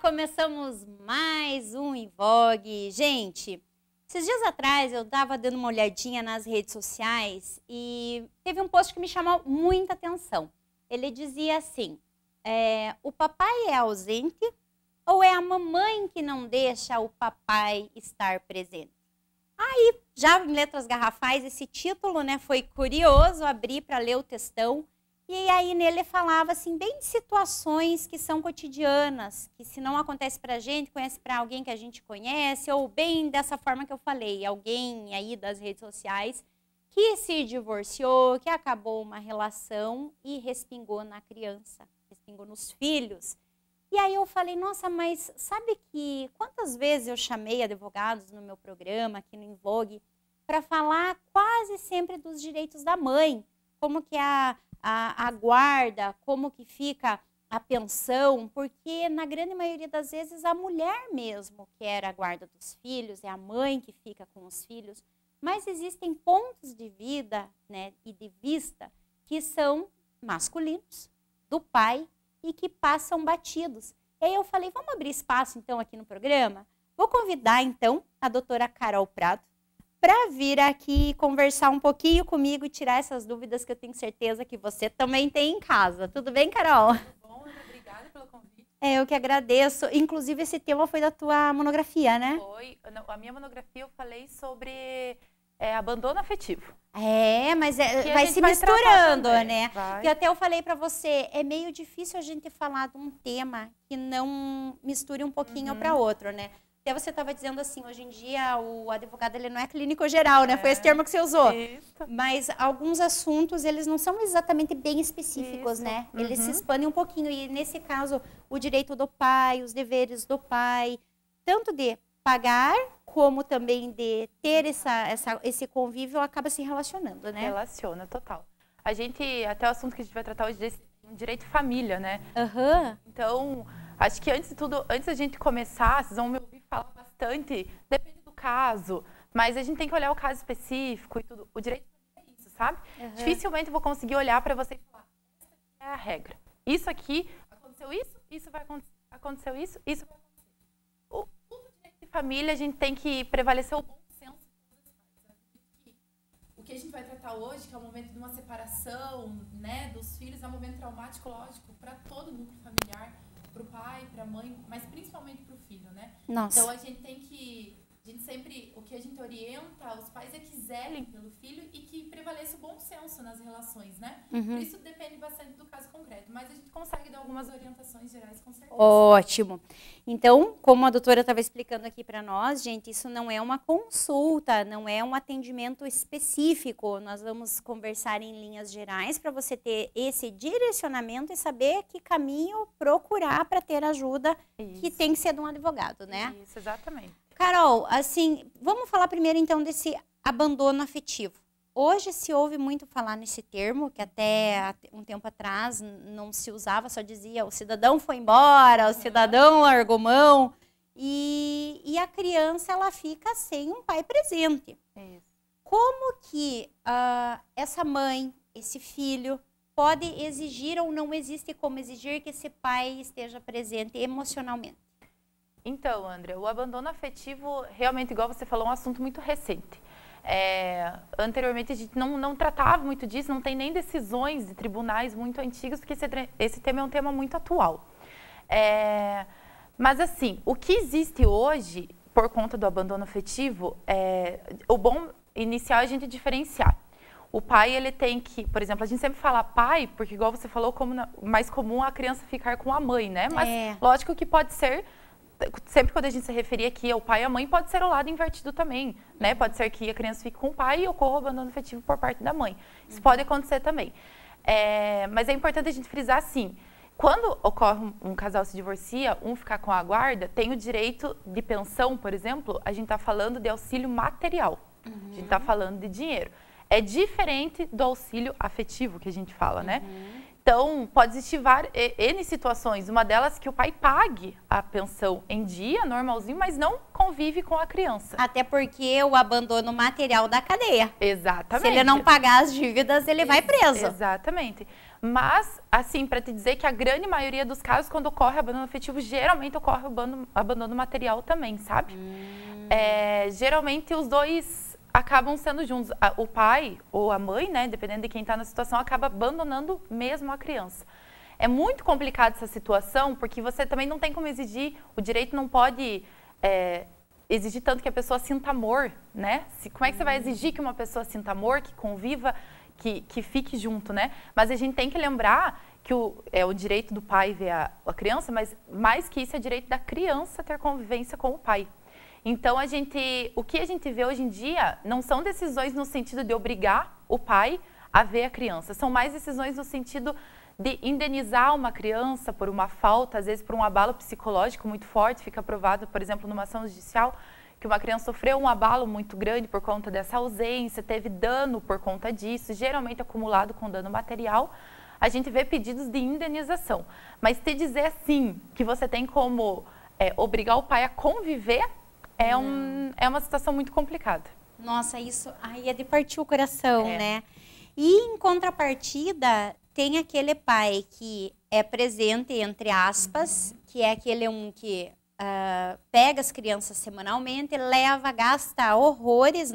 Começamos mais um Em Vogue. Gente, esses dias atrás eu estava dando uma olhadinha nas redes sociais e teve um post que me chamou muita atenção. Ele dizia assim, o papai é ausente ou é a mamãe que não deixa o papai estar presente? Aí, já em letras garrafais, esse título, né, foi curioso, abri para ler o textão. E aí nele falava assim, bem de situações que são cotidianas, que se não acontece pra gente, conhece pra alguém que a gente conhece, ou bem dessa forma que eu falei, alguém aí das redes sociais que se divorciou, que acabou uma relação e respingou na criança, respingou nos filhos. E aí eu falei, nossa, mas sabe que quantas vezes eu chamei advogados no meu programa, aqui no Em Vogue, para falar quase sempre dos direitos da mãe, como que a guarda, como que fica a pensão, porque na grande maioria das vezes a mulher mesmo quer a guarda dos filhos, é a mãe que fica com os filhos, mas existem pontos de vida, né, e de vista que são masculinos, do pai, e que passam batidos. E aí eu falei, vamos abrir espaço então aqui no programa? Vou convidar então a doutora Carol Prado, para vir aqui conversar um pouquinho comigo e tirar essas dúvidas que eu tenho certeza que você também tem em casa. Tudo bem, Carol? Tudo bom, Ana? Obrigada pelo convite. Eu que agradeço. Inclusive, esse tema foi da tua monografia, né? Foi. A minha monografia eu falei sobre abandono afetivo. Mas vai se misturando, né? Vai. Porque até eu falei para você, é meio difícil a gente falar de um tema que não misture um pouquinho para outro, né? Até você estava dizendo assim, hoje em dia o advogado ele não é clínico geral, né? Foi esse termo que você usou. Isso. Mas alguns assuntos, eles não são exatamente bem específicos, Isso. né? Eles se expandem um pouquinho. E nesse caso, o direito do pai, os deveres do pai, tanto de pagar, como também de ter esse convívio, acaba se relacionando, né? Relaciona, total. A gente, até o assunto que a gente vai tratar hoje, é direito de família, né? Então, acho que antes de tudo, antes da gente começar, vocês vão me ouvir falar bastante, depende do caso, mas a gente tem que olhar o caso específico e tudo. O direito é isso, sabe? Dificilmente eu vou conseguir olhar para você e falar, essa aqui é a regra. Isso aqui, aconteceu isso vai acontecer. Aconteceu isso vai acontecer. Tudo direito de família, a gente tem que prevalecer o bom senso. O que a gente vai tratar hoje, que é o momento de uma separação, né, dos filhos, é um momento traumático, lógico, para todo núcleo familiar, para o pai, para a mãe, mas principalmente para o filho, né? Nossa. Então a gente tem que, sempre, o que a gente orienta os pais é que zelem pelo filho e que prevaleça o bom senso nas relações, né? Por isso depende bastante do caso concreto, mas a gente consegue dar algumas orientações gerais com certeza. Ótimo. Então, como a doutora estava explicando aqui para nós, gente, isso não é uma consulta, não é um atendimento específico. Nós vamos conversar em linhas gerais para você ter esse direcionamento e saber que caminho procurar para ter ajuda que tem que ser de um advogado, né? Isso, exatamente. Carol, assim, vamos falar primeiro então desse abandono afetivo. Hoje se ouve muito falar nesse termo, que até um tempo atrás não se usava, só dizia o cidadão foi embora, o cidadão largou mão, e a criança ela fica sem um pai presente. Isso. Como que essa mãe, esse filho, pode exigir ou não existe como exigir que esse pai esteja presente emocionalmente? Então, André, o abandono afetivo, realmente, igual você falou, é um assunto muito recente. Anteriormente a gente não tratava muito disso, não tem nem decisões de tribunais muito antigos, porque esse tema é um tema muito atual. Mas assim, o que existe hoje, por conta do abandono afetivo, o bom inicial é a gente diferenciar. O pai, ele tem que, por exemplo, a gente sempre fala pai, porque igual você falou, mais comum a criança ficar com a mãe, né? Mas lógico que pode ser, sempre quando a gente se referir aqui ao pai e à mãe, pode ser o lado invertido também, né? Pode ser que a criança fique com o pai e ocorra o abandono afetivo por parte da mãe. Isso pode acontecer também. Mas é importante a gente frisar assim, quando ocorre um casal se divorcia, um ficar com a guarda, tem o direito de pensão, por exemplo, a gente está falando de auxílio material, a gente está falando de dinheiro. É diferente do auxílio afetivo que a gente fala, né? Então, pode existir N situações, uma delas que o pai pague a pensão em dia, normalzinho, mas não convive com a criança. Até porque o abandono material da cadeia. Exatamente. Se ele não pagar as dívidas, ele vai preso. Exatamente. Mas, assim, para te dizer que a grande maioria dos casos, quando ocorre abandono afetivo, geralmente ocorre abandono material também, sabe? Geralmente os dois acabam sendo juntos. O pai ou a mãe, né, dependendo de quem está na situação, acaba abandonando mesmo a criança. É muito complicada essa situação, porque você também não tem como exigir, o direito não pode exigir tanto que a pessoa sinta amor, né? Como é que você vai exigir que uma pessoa sinta amor, que conviva, que fique junto, né? Mas a gente tem que lembrar que é o direito do pai ver a criança, mas mais que isso é direito da criança ter convivência com o pai. Então, o que a gente vê hoje em dia não são decisões no sentido de obrigar o pai a ver a criança, são mais decisões no sentido de indenizar uma criança por uma falta, às vezes por um abalo psicológico muito forte. Fica provado, por exemplo, numa ação judicial, que uma criança sofreu um abalo muito grande por conta dessa ausência, teve dano por conta disso, geralmente acumulado com dano material. A gente vê pedidos de indenização. Mas te dizer assim, que você tem como obrigar o pai a conviver, é uma situação muito complicada. Nossa, isso aí é de partir o coração, né? E em contrapartida, tem aquele pai que é presente, entre aspas, que é aquele que pega as crianças semanalmente, leva, gasta horrores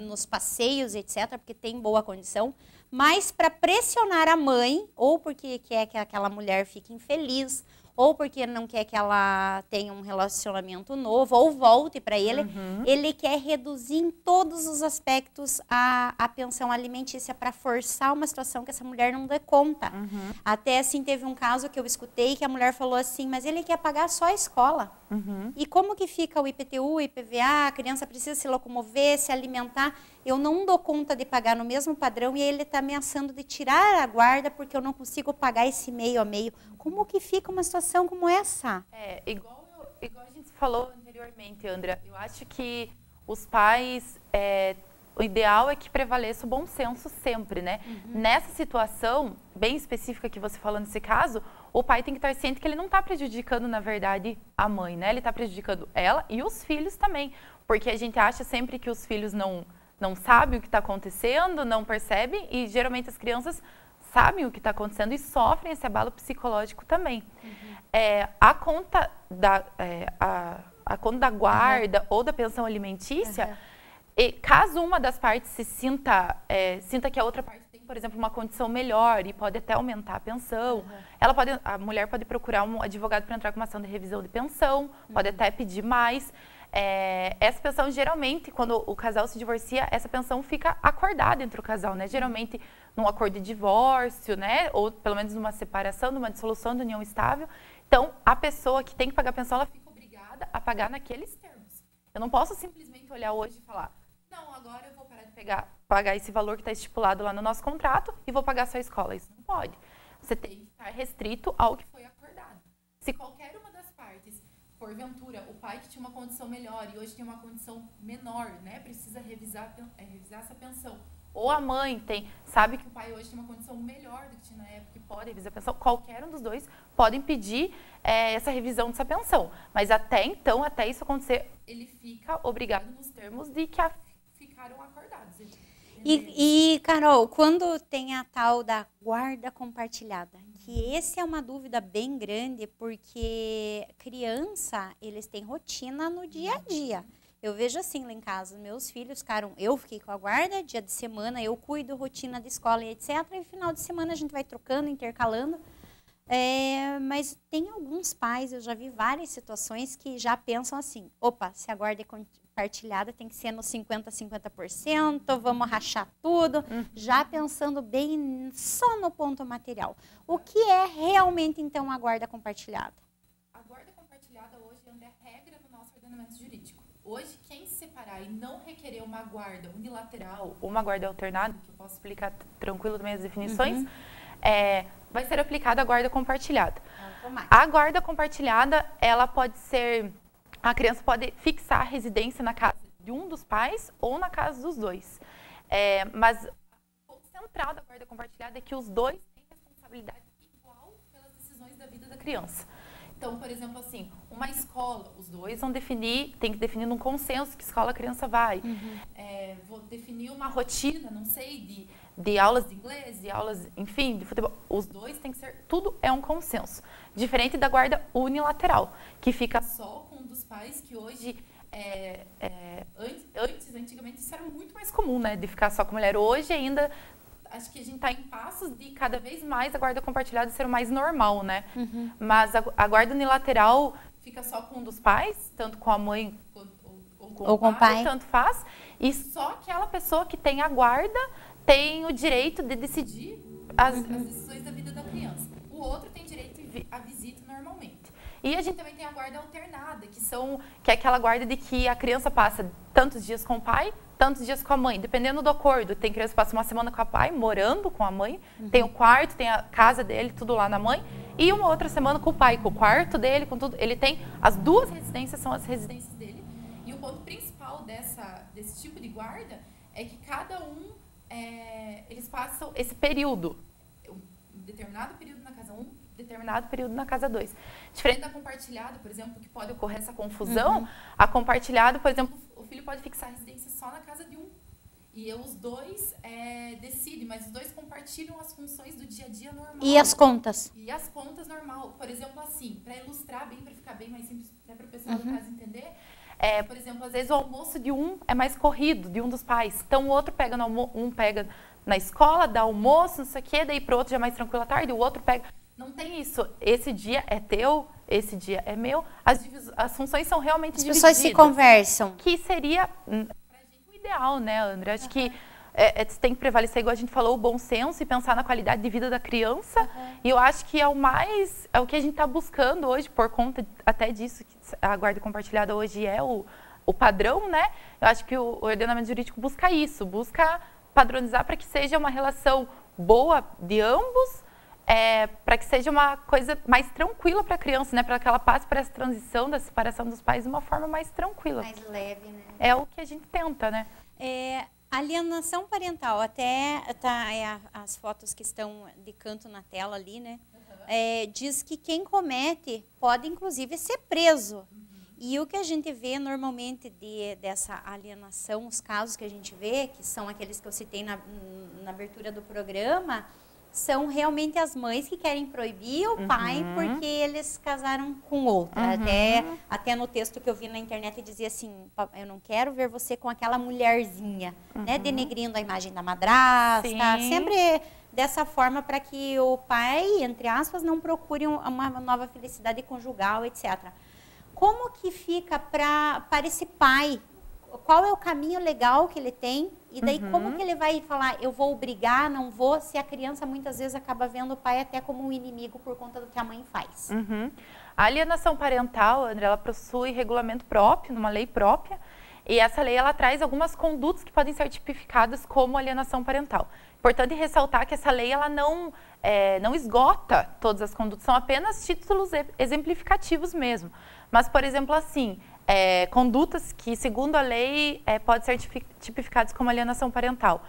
nos passeios, etc., porque tem boa condição, mas para pressionar a mãe, ou porque quer que aquela mulher fique infeliz, ou porque não quer que ela tenha um relacionamento novo, ou volte para ele, ele quer reduzir em todos os aspectos a pensão alimentícia para forçar uma situação que essa mulher não dê conta. Até assim, teve um caso que eu escutei que a mulher falou assim, mas ele quer pagar só a escola. E como que fica o IPTU, IPVA, a criança precisa se locomover, se alimentar, eu não dou conta de pagar no mesmo padrão e ele está ameaçando de tirar a guarda porque eu não consigo pagar esse meio a meio. Como que fica uma situação como essa? Igual a gente falou anteriormente, Andrea, eu acho que os pais, o ideal é que prevaleça o bom senso sempre, né? Nessa situação bem específica que você falou nesse caso, o pai tem que estar ciente que ele não está prejudicando, na verdade, a mãe, né? Ele está prejudicando ela e os filhos também, porque a gente acha sempre que os filhos não sabem o que está acontecendo, não percebem, e geralmente as crianças sabem o que está acontecendo e sofrem esse abalo psicológico também. A conta da guarda ou da pensão alimentícia, caso uma das partes se sinta que a outra parte tem, por exemplo, uma condição melhor e pode até aumentar a pensão, a mulher pode procurar um advogado para entrar com uma ação de revisão de pensão, pode até pedir mais. Essa pensão, geralmente, quando o casal se divorcia, essa pensão fica acordada entre o casal, né? Geralmente, num acordo de divórcio, né? Ou pelo menos numa separação, numa dissolução da união estável. Então, a pessoa que tem que pagar a pensão, ela fica obrigada a pagar naqueles termos. Eu não posso simplesmente olhar hoje e falar, não, agora eu vou parar de pagar esse valor que está estipulado lá no nosso contrato e vou pagar só a escola. Isso não pode. Você tem que estar restrito ao que foi acordado. Se qualquer uma das partes, porventura, o pai que tinha uma condição melhor e hoje tem uma condição menor, né, precisa revisar essa pensão. Ou a mãe sabe que o pai hoje tem uma condição melhor do que tinha na época e pode revisar a pensão. Qualquer um dos dois podem pedir essa revisão dessa pensão. Mas até então, até isso acontecer, ele fica obrigado nos termos de que ficaram acordados. E, Carol, quando tem a tal da guarda compartilhada, que essa é uma dúvida bem grande, porque criança, eles têm rotina no dia a dia. Eu vejo assim lá em casa, meus filhos ficaram, eu fiquei com a guarda, dia de semana eu cuido, rotina de escola e etc. E final de semana a gente vai trocando, intercalando. Mas tem alguns pais, eu já vi várias situações que já pensam assim, opa, se a guarda é compartilhada tem que ser no 50%, vamos rachar tudo, já pensando bem só no ponto material. O que é realmente então a guarda compartilhada? A guarda compartilhada hoje é regra no nosso ordenamento jurídico. Hoje, quem se separar e não requerer uma guarda unilateral ou uma guarda alternada, que eu posso explicar tranquilo também as definições, vai ser aplicada a guarda compartilhada. A guarda compartilhada, ela pode ser, a criança pode fixar a residência na casa de um dos pais ou na casa dos dois. Mas o central da guarda compartilhada é que os dois têm responsabilidade igual pelas decisões da vida da criança. Então, por exemplo, assim, uma escola, os dois vão definir, tem que definir num consenso que escola a criança vai. Vou definir uma rotina, não sei, de aulas de inglês, de aulas, enfim, de futebol. Os dois tem que ser, tudo é um consenso. Diferente da guarda unilateral, que fica só com um dos pais, que hoje, antigamente isso era muito mais comum, né, de ficar só com a mulher. Hoje ainda, acho que a gente está em passos de cada vez mais a guarda compartilhada ser o mais normal, né? Mas a guarda unilateral fica só com um dos pais, tanto com a mãe ou com o pai, tanto faz. E só aquela pessoa que tem a guarda tem o direito de decidir as decisões da vida da criança. O outro tem direito à visita normalmente. E a gente também tem a guarda alternada, que é aquela guarda de que a criança passa tantos dias com o pai, tantos dias com a mãe, dependendo do acordo. Tem criança que passa uma semana com o pai, morando com a mãe, tem o quarto, tem a casa dele, tudo lá na mãe, e uma outra semana com o pai, com o quarto dele, com tudo. Ele tem, as duas residências são as residências dele. E o ponto principal desse tipo de guarda é que cada eles passam esse período, um determinado período na casa 1, determinado período na casa 2. Diferente da compartilhada, por exemplo, que pode ocorrer essa confusão, a compartilhada, por exemplo, o filho pode fixar a residência só na casa de um. E os dois decidem, mas os dois compartilham as funções do dia a dia normal. E as contas? E as contas normal. Por exemplo, assim, para ilustrar bem, para ficar bem mais simples, até para o pessoal do caso entender, por exemplo, às vezes o almoço de um é mais corrido, de um dos pais. Então, o outro pega um pega na escola, dá almoço, não sei o quê, daí para o outro já é mais tranquilo à tarde, o outro pega... Não tem isso. Esse dia é teu, esse dia é meu. As funções são realmente divididas. As pessoas se conversam. Que seria, pra gente, o ideal, né, André? Acho que tem que prevalecer, igual a gente falou, o bom senso e pensar na qualidade de vida da criança. E eu acho que é o que a gente está buscando hoje, por conta até disso, que a guarda compartilhada hoje é o padrão, né? Eu acho que o ordenamento jurídico busca isso, busca padronizar para que seja uma relação boa de ambos, para que seja uma coisa mais tranquila para a criança, né? Para que ela passe por essa transição da separação dos pais de uma forma mais tranquila. Mais leve, né? É o que a gente tenta, né? Alienação parental, até as fotos que estão de canto na tela ali, né? Diz que quem comete pode, inclusive, ser preso. E o que a gente vê normalmente dessa alienação, os casos que a gente vê, que são aqueles que eu citei na abertura do programa, são realmente as mães que querem proibir o pai porque eles casaram com outra. Até no texto que eu vi na internet dizia assim, eu não quero ver você com aquela mulherzinha, né? Denegrindo a imagem da madrasta, sempre dessa forma para que o pai, entre aspas, não procure uma nova felicidade conjugal, etc. Como que fica para esse pai? Qual é o caminho legal que ele tem? E daí como que ele vai falar, eu vou obrigar, não vou, se a criança muitas vezes acaba vendo o pai até como um inimigo por conta do que a mãe faz? A alienação parental, André, ela possui regulamento próprio, numa lei própria, e essa lei ela traz algumas condutas que podem ser tipificadas como alienação parental. Importante ressaltar que essa lei ela não esgota todas as condutas, são apenas títulos exemplificativos mesmo. Mas, por exemplo, assim, condutas que, segundo a lei, podem ser tipificadas como alienação parental.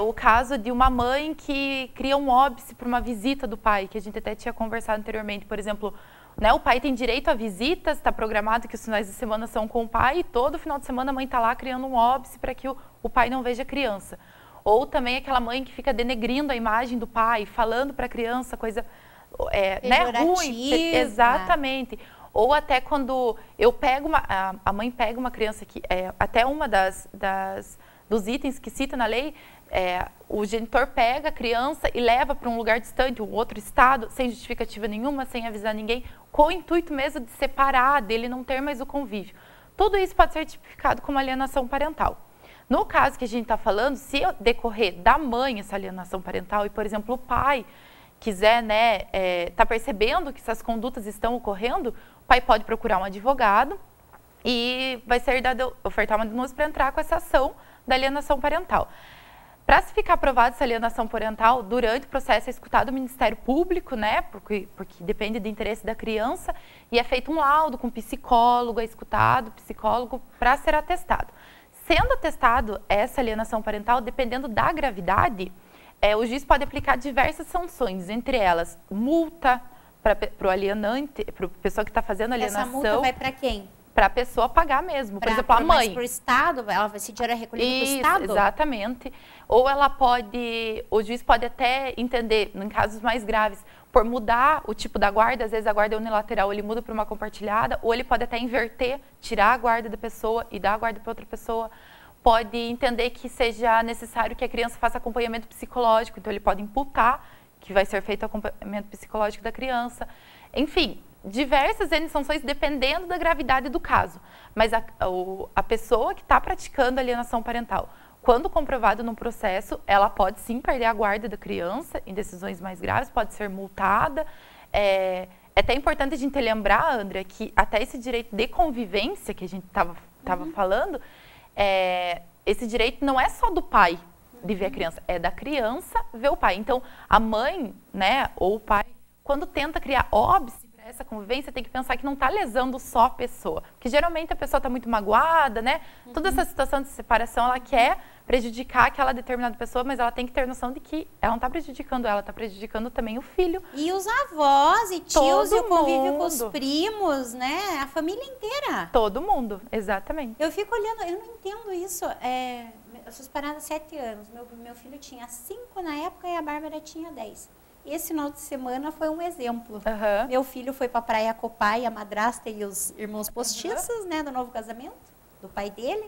O caso de uma mãe que cria um óbice para uma visita do pai, que a gente até tinha conversado anteriormente. Por exemplo, né, o pai tem direito a visitas, está programado que os finais de semana são com o pai, e todo final de semana a mãe está lá criando um óbice para que o pai não veja a criança. Ou também aquela mãe que fica denegrindo a imagem do pai, falando para a criança coisa né, ruim. Exatamente. Ou até quando a mãe pega uma criança que até uma dos itens que cita na lei, o genitor pega a criança e leva para um lugar distante, um outro estado, sem justificativa nenhuma, sem avisar ninguém, com o intuito mesmo de separar, dele não ter mais o convívio. Tudo isso pode ser tipificado como alienação parental. No caso que a gente está falando, se decorrer da mãe essa alienação parental e, por exemplo, o pai quiser, né, tá percebendo que essas condutas estão ocorrendo, o pai pode procurar um advogado e vai ser ofertar uma denúncia para entrar com essa ação da alienação parental. Para se ficar aprovada essa alienação parental, durante o processo é escutado o Ministério Público, né, porque depende do interesse da criança, e é feito um laudo com psicólogo, é escutado o psicólogo para ser atestado. Sendo atestado essa alienação parental, dependendo da gravidade, o juiz pode aplicar diversas sanções, entre elas multa para o alienante, para a pessoa que está fazendo a alienação. Essa multa vai para quem? para a pessoa pagar mesmo. Por exemplo, a mãe. Mas para o Estado, esse dinheiro é recolhido para o Estado? Exatamente. Ou ela pode, o juiz pode até entender, em casos mais graves, por mudar o tipo da guarda, às vezes a guarda é unilateral, ele muda para uma compartilhada, ou ele pode até inverter, tirar a guarda da pessoa e dar a guarda para outra pessoa. Pode entender que seja necessário que a criança faça acompanhamento psicológico, então ele pode imputar que vai ser feito o acompanhamento psicológico da criança. Enfim, diversas sanções dependendo da gravidade do caso. Mas a pessoa que está praticando alienação parental, quando comprovado no processo, ela pode sim perder a guarda da criança em decisões mais graves, pode ser multada. É até importante a gente lembrar, André, que até esse direito de convivência que a gente estava falando, esse direito não é só do pai de ver a criança, é da criança ver o pai. Então, a mãe, né, ou o pai, quando tenta criar óbice para essa convivência, tem que pensar que não está lesando só a pessoa. Porque geralmente a pessoa está muito magoada, né? Toda essa situação de separação, ela quer prejudicar aquela determinada pessoa, mas ela tem que ter noção de que ela não está prejudicando ela, está prejudicando também o filho. E os avós e tios, e o convívio com os primos, né? A família inteira. Todo mundo, exatamente. Eu fico olhando, eu não entendo isso. Eu sou separada há 7 anos. Meu filho tinha 5 na época e a Bárbara tinha 10. Esse final de semana foi um exemplo. Meu filho foi para a praia com o pai, a madrasta e os irmãos postiços, né, do novo casamento, do pai dele.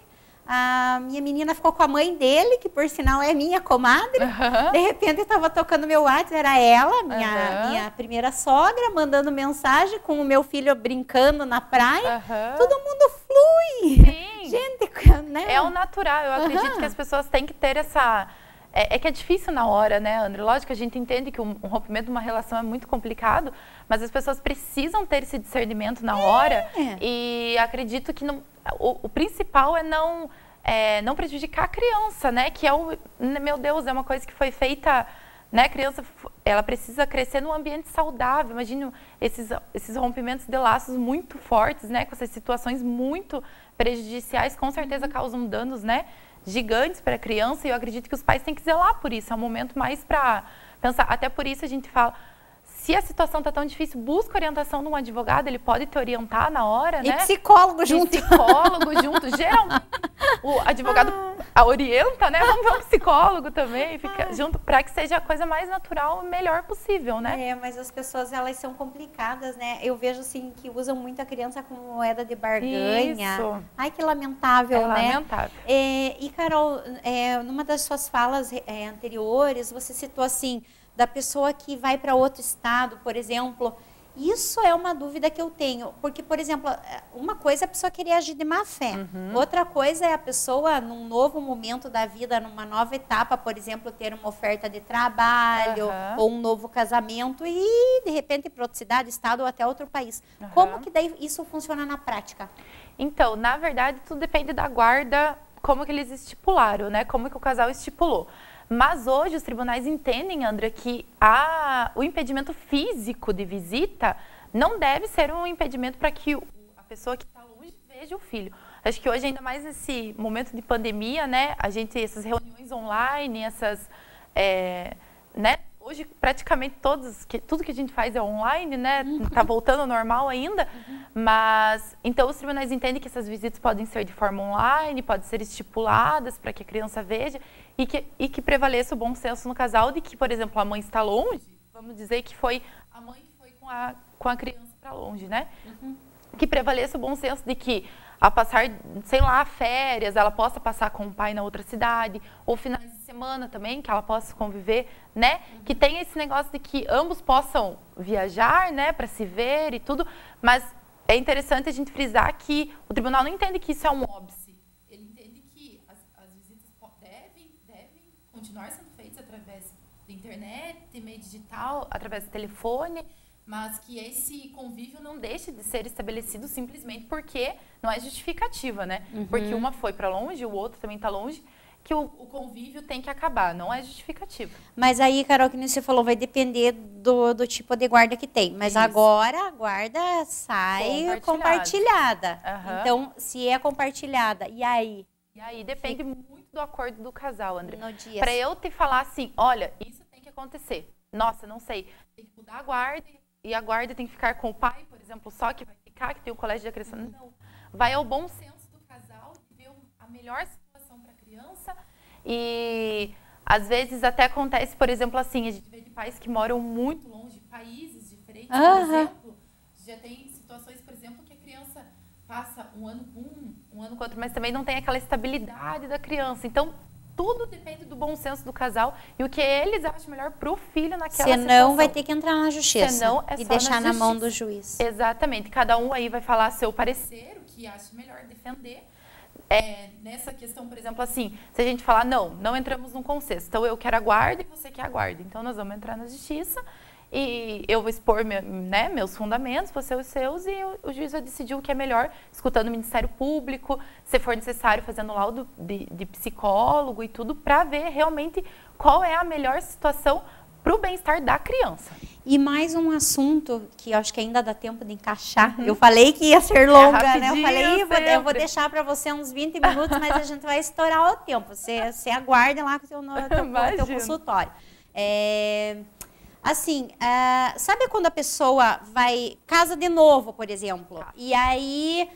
A minha menina ficou com a mãe dele, que por sinal é minha comadre. De repente estava tocando meu WhatsApp, era ela, minha primeira sogra, mandando mensagem com o meu filho brincando na praia. Todo mundo flui. Sim. Gente, né? É o natural. Eu acredito que as pessoas têm que ter essa... É que é difícil na hora, né, André? Lógico que a gente entende que um rompimento de uma relação é muito complicado, mas as pessoas precisam ter esse discernimento na hora. E acredito que o principal é não prejudicar a criança, né? Que meu Deus, é uma coisa que foi feita, né? A criança, ela precisa crescer num ambiente saudável. Imagina esses rompimentos de laços muito fortes, né? Com essas situações muito prejudiciais, com certeza causam danos, né? Gigantes para a criança, e eu acredito que os pais têm que zelar por isso. É um momento mais para pensar. Até por isso a gente fala, se a situação está tão difícil, busca orientação de um advogado, ele pode te orientar na hora, né? E psicólogo junto. Geralmente o advogado orienta, né? Vamos ver um psicólogo também, fica junto, para que seja a coisa mais natural e melhor possível, né? Mas as pessoas, elas são complicadas, né? Eu vejo, assim, que usam muito a criança como moeda de barganha. Isso. Ai, que lamentável, né? Lamentável. E, Carol, numa das suas falas anteriores, você citou, assim, da pessoa que vai para outro estado, por exemplo. Isso é uma dúvida que eu tenho, porque, por exemplo, uma coisa é a pessoa querer agir de má fé, outra coisa é a pessoa, num novo momento da vida, numa nova etapa, por exemplo, ter uma oferta de trabalho ou um novo casamento e, de repente, ir para outra cidade, estado ou até outro país. Como que daí isso funciona na prática? Então, na verdade, tudo depende da guarda, como que eles estipularam, né? Como que o casal estipulou. Mas hoje os tribunais entendem, André, que o impedimento físico de visita não deve ser um impedimento para que a pessoa que está longe veja o filho. Acho que hoje, ainda mais nesse momento de pandemia, né, essas reuniões online, né, hoje praticamente tudo que a gente faz é online, né, tá voltando ao normal ainda, mas então os tribunais entendem que essas visitas podem ser de forma online, podem ser estipuladas para que a criança veja, e que prevaleça o bom senso no casal de que, por exemplo, a mãe está longe, vamos dizer que foi a mãe que foi com a criança para longe, né? Que prevaleça o bom senso de que, ao passar, sei lá, férias, ela possa passar com o pai na outra cidade, ou finais de semana também, que ela possa conviver, né? Que tenha esse negócio de que ambos possam viajar, né, para se ver e tudo, mas é interessante a gente frisar que o tribunal não entende que isso é um óbice. Continuar sendo feitos através da internet, meio digital, através do telefone, mas que esse convívio não deixe de ser estabelecido simplesmente porque não é justificativa, né? Porque uma foi para longe, o outro também está longe, que o convívio tem que acabar, não é justificativa. Mas aí, Carol, que você falou, vai depender do tipo de guarda que tem. Mas agora a guarda sai compartilhada. Então, se é compartilhada, e aí? E aí depende muito do acordo do casal, André. Para eu te falar assim, olha, isso tem que acontecer. Nossa, não sei, tem que mudar a guarda e a guarda tem que ficar com o pai, por exemplo, só que vai ficar, que tem o colégio da criança. Não. vai ao bom senso do casal, de ver a melhor situação para a criança. E às vezes até acontece, por exemplo, assim, a gente vê de pais que moram muito longe, países diferentes, por exemplo. Já tem situações, por exemplo, que a criança passa um ano com um ano com outro, mas também não tem aquela estabilidade da criança. Então, tudo depende do bom senso do casal e o que eles acham melhor para o filho naquela situação. Senão vai ter que entrar na justiça. Senão, é e só deixar na mão justiça. do juiz. Exatamente. Cada um aí vai falar seu parecer, o que acha melhor defender. Nessa questão, por exemplo, assim, se a gente falar, não entramos num consenso. Então, eu quero a guarda e você quer a guarda. Então, nós vamos entrar na justiça e eu vou expor meus fundamentos, você os seus, e o juiz vai decidir o que é melhor, escutando o Ministério Público, se for necessário, fazendo laudo de psicólogo e tudo, para ver realmente qual é a melhor situação para o bem-estar da criança. E mais um assunto que eu acho que ainda dá tempo de encaixar. Eu falei que ia ser longa, né? Eu falei, eu vou deixar para você uns 20 minutos, mas a gente vai estourar o tempo. Você aguarda lá com o teu consultório. Assim, sabe quando a pessoa casa de novo, por exemplo, e aí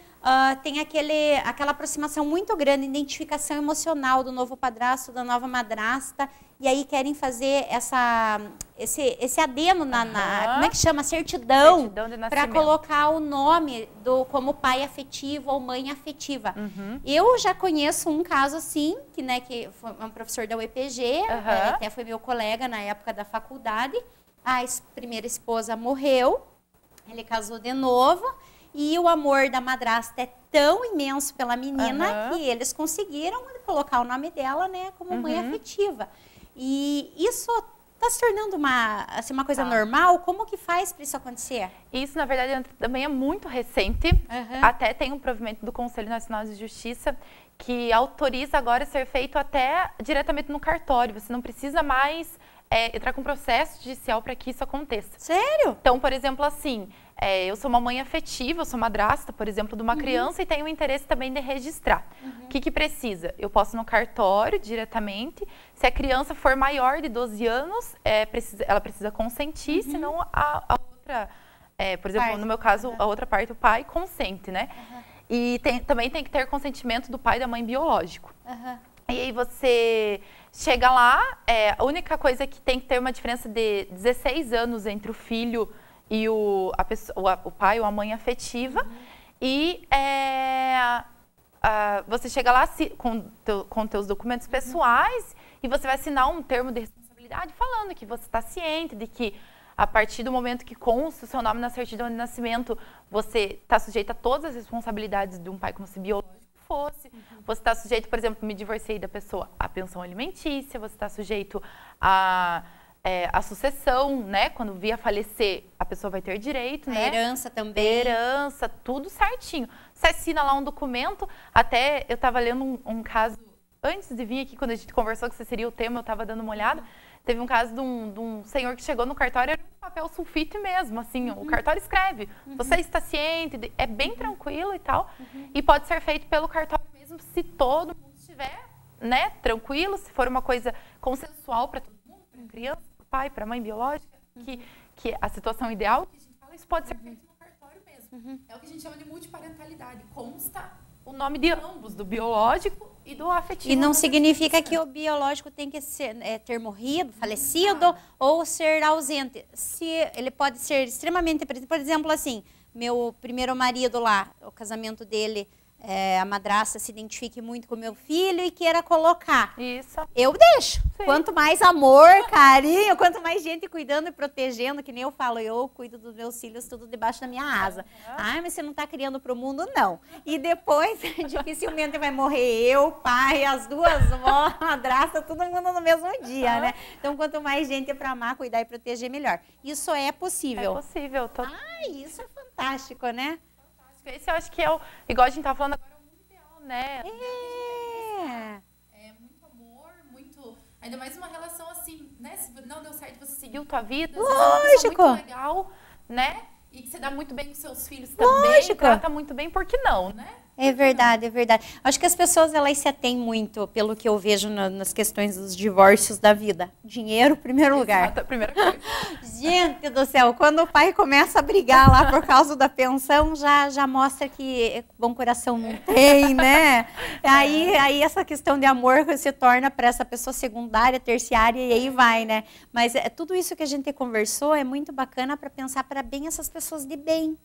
tem aquela aproximação muito grande, identificação emocional do novo padrasto, da nova madrasta, e aí querem fazer esse adeno como é que chama? Certidão para colocar o nome como pai afetivo ou mãe afetiva. Eu já conheço um caso assim, que foi um professor da UEPG, até foi meu colega na época da faculdade. A primeira esposa morreu, ele casou de novo, e o amor da madrasta é tão imenso pela menina que eles conseguiram colocar o nome dela, né, como mãe afetiva. E isso está se tornando uma coisa normal? Como que faz para isso acontecer? Isso, na verdade, também é muito recente. Até tem um provimento do Conselho Nacional de Justiça que autoriza agora ser feito até diretamente no cartório. Você não precisa mais entrar com processo judicial para que isso aconteça. Sério? Então, por exemplo, assim, eu sou uma mãe afetiva, eu sou madrasta, por exemplo, de uma criança e tenho o interesse também de registrar. O que precisa? Eu posso ir no cartório diretamente. Se a criança for maior de 12 anos, ela precisa consentir, senão a outra, por exemplo, no meu caso, a outra parte, o pai, consente, né? E também tem que ter consentimento do pai e da mãe biológico. E aí você chega lá, a única coisa é que tem que ter uma diferença de 16 anos entre o filho e o pai ou a mãe afetiva. E você chega lá com teus documentos pessoais e você vai assinar um termo de responsabilidade falando que você está ciente de que a partir do momento que consta o seu nome na certidão de nascimento, você está sujeito a todas as responsabilidades de um pai como se biológico fosse. Você está sujeito, por exemplo, me divorciei da pessoa, à pensão alimentícia, você está sujeito à sucessão, né? Quando vir a falecer, a pessoa vai ter direito, né? Herança também. Herança, tudo certinho. Você assina lá um documento, até eu estava lendo um caso, antes de vir aqui, quando a gente conversou que esse seria o tema, eu estava dando uma olhada, teve um caso de um senhor que chegou no cartório, era um papel sulfite mesmo, assim, o cartório escreve, você está ciente, é bem tranquilo e tal, e pode ser feito pelo cartório mesmo se todo mundo estiver, né, tranquilo, se for uma coisa consensual para todo mundo, para a criança, para o pai, para a mãe biológica, que a situação ideal, que a gente fala, isso pode ser feito no cartório mesmo. É o que a gente chama de multiparentalidade, consta o nome de ambos, do biológico e do afetivo. E não significa que o biológico tem que ter morrido, falecido ou ser ausente. Ele pode ser extremamente presente. Por exemplo, assim, meu primeiro marido lá, o casamento dele, a madrasta se identifique muito com meu filho e queira colocar. Isso. Eu deixo. Sim. Quanto mais amor, carinho, quanto mais gente cuidando e protegendo, que nem eu falo, eu cuido dos meus filhos tudo debaixo da minha asa. Ai, mas você não está criando para o mundo, não. E depois, dificilmente vai morrer eu, pai, as duas madrastas, todo mundo no mesmo dia, né? Então, quanto mais gente para amar, cuidar e proteger, melhor. Isso é possível. É possível. Isso é fantástico, né? Esse eu acho que é igual a gente tá falando agora, é o mundo ideal, né? Muito amor, muito... Ainda mais uma relação assim, né? Se não deu certo, você seguiu tua vida. Lógico. Muito legal, né? E que você dá muito bem com seus filhos também. Lógico. Trata muito bem, por que não, né? É verdade, é verdade. Acho que as pessoas, elas se atêm muito, pelo que eu vejo nas questões dos divórcios da vida. Dinheiro, em primeiro lugar. Exato, a primeira coisa. Gente do céu, quando o pai começa a brigar lá por causa da pensão, já mostra que bom coração não tem, né? Aí essa questão de amor se torna para essa pessoa secundária, terciária, e aí vai, né? Mas tudo isso que a gente conversou é muito bacana para pensar para bem essas pessoas de bem.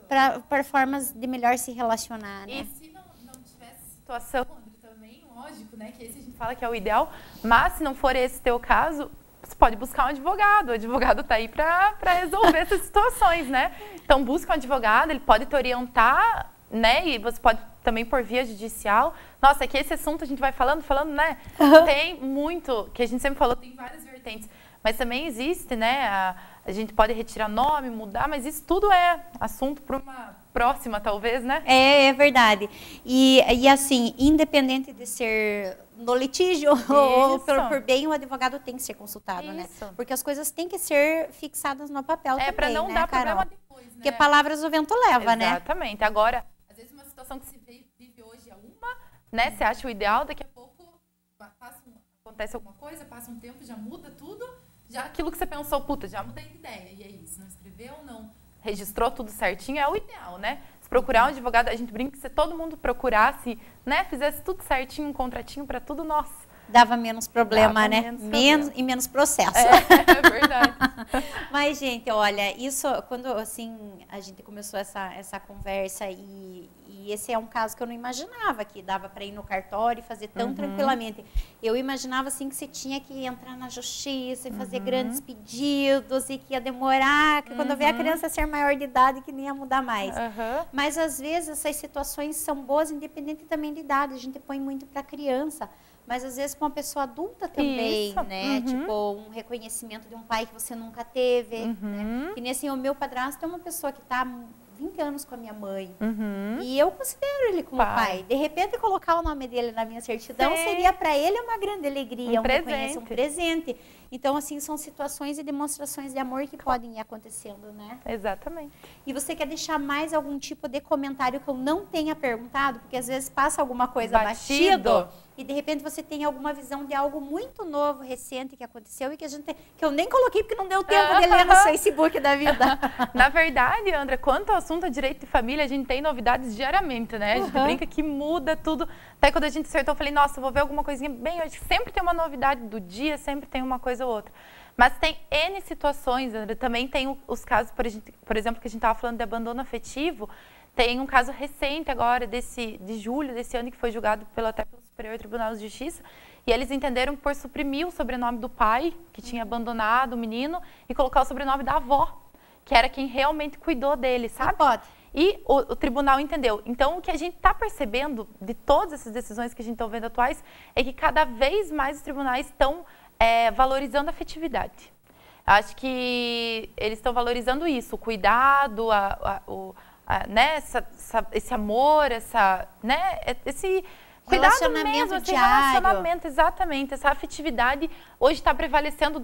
Para formas de melhor se relacionar, né? E se não tivesse situação, André, também, lógico, né? Que esse a gente fala que é o ideal, mas se não for esse teu caso, você pode buscar um advogado. O advogado está aí para resolver essas situações, né? Então, busca um advogado, ele pode te orientar, né? E você pode também por via judicial. Nossa, aqui esse assunto a gente vai falando, né? Tem muito, que a gente sempre falou, tem várias vertentes. Mas também existe, né? A gente pode retirar nome, mudar, mas isso tudo é assunto para uma próxima, talvez, né? É verdade. E assim, independente de ser no litígio ou por bem, o advogado tem que ser consultado, né? Porque as coisas têm que ser fixadas no papel também, para não dar problema depois, né? Porque palavras o vento leva, né? Exatamente. Agora, às vezes uma situação que se vive hoje é uma, né? Você acha o ideal, daqui a pouco acontece alguma coisa, passa um tempo, já muda tudo. Já aquilo que você pensou, puta, já mudei de ideia. E é isso, não escreveu, não registrou tudo certinho, é o ideal, né? Se procurar um advogado, a gente brinca que se todo mundo procurasse, né, fizesse tudo certinho, um contratinho para tudo, nossa. Dava menos problema, né? Menos processo. É verdade. Mas, gente, olha, isso, quando, assim, a gente começou essa conversa e esse é um caso que eu não imaginava, que dava para ir no cartório e fazer tão tranquilamente. Eu imaginava, assim, que você tinha que entrar na justiça e fazer grandes pedidos e que ia demorar, que quando eu ver a criança ser maior de idade, que nem ia mudar mais. Mas, às vezes, essas situações são boas, independente também de idade. A gente põe muito para criança. Mas, às vezes, com uma pessoa adulta também, né? Tipo, um reconhecimento de um pai que você nunca teve, né? E, assim, o meu padrasto é uma pessoa que está 20 anos com a minha mãe. E eu considero ele como pai. De repente, colocar o nome dele na minha certidão seria para ele uma grande alegria, um presente. Então, assim, são situações e demonstrações de amor que podem ir acontecendo, né? Exatamente. E você quer deixar mais algum tipo de comentário que eu não tenha perguntado? Porque, às vezes, passa alguma coisa batido e, de repente, você tem alguma visão de algo muito novo, recente, que aconteceu e que eu nem coloquei porque não deu tempo de ler no Facebook da vida. Na verdade, André, quanto ao assunto direito de família, a gente tem novidades diariamente, né? A gente brinca que muda tudo. Até quando a gente acertou, eu falei, nossa, eu vou ver alguma coisinha bem hoje. Sempre tem uma novidade do dia, sempre tem uma coisa ou outra. Mas tem N situações, André. Também tem os casos, por exemplo, que a gente estava falando de abandono afetivo. Tem um caso recente agora, de julho desse ano, que foi julgado até pelo Superior Tribunal de Justiça. E eles entenderam que por suprimir o sobrenome do pai, que tinha abandonado o menino, e colocar o sobrenome da avó, que era quem realmente cuidou dele, sabe? Não pode. E o tribunal entendeu. Então, o que a gente está percebendo de todas essas decisões que a gente está vendo atuais é que cada vez mais os tribunais estão valorizando a afetividade. Acho que eles estão valorizando isso, o cuidado, né, esse amor, né, esse cuidado mesmo, esse relacionamento, exatamente. Essa afetividade hoje está prevalecendo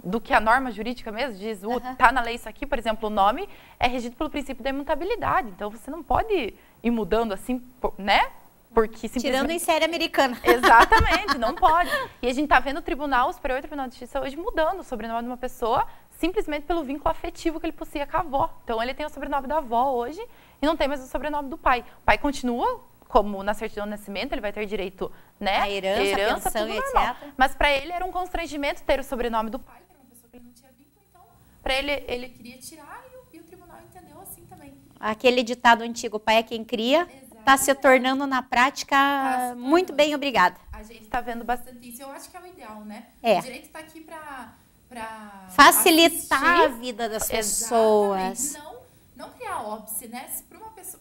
do que a norma jurídica mesmo diz, tá na lei isso aqui, por exemplo, o nome é regido pelo princípio da imutabilidade. Então, você não pode ir mudando assim, né? Porque simplesmente... Tirando em série americana. Exatamente, não pode. E a gente está vendo o Superior Tribunal de Justiça hoje mudando o sobrenome de uma pessoa simplesmente pelo vínculo afetivo que ele possuía com a avó. Então, ele tem o sobrenome da avó hoje e não tem mais o sobrenome do pai. O pai continua, como na certidão de nascimento, ele vai ter direito, né? A herança, pensão, tudo normal. etc. Mas para ele era um constrangimento ter o sobrenome do pai, que era uma pessoa que ele não tinha vínculo. Então, para ele queria tirar e o tribunal entendeu assim também. Aquele ditado antigo, o pai é quem cria, está se tornando na prática muito bem, obrigada. A gente está vendo bastante isso. Eu acho que é o ideal, né? É. O direito está aqui para facilitar assistir. A vida das pessoas. Exatamente. Não criar óbice, né?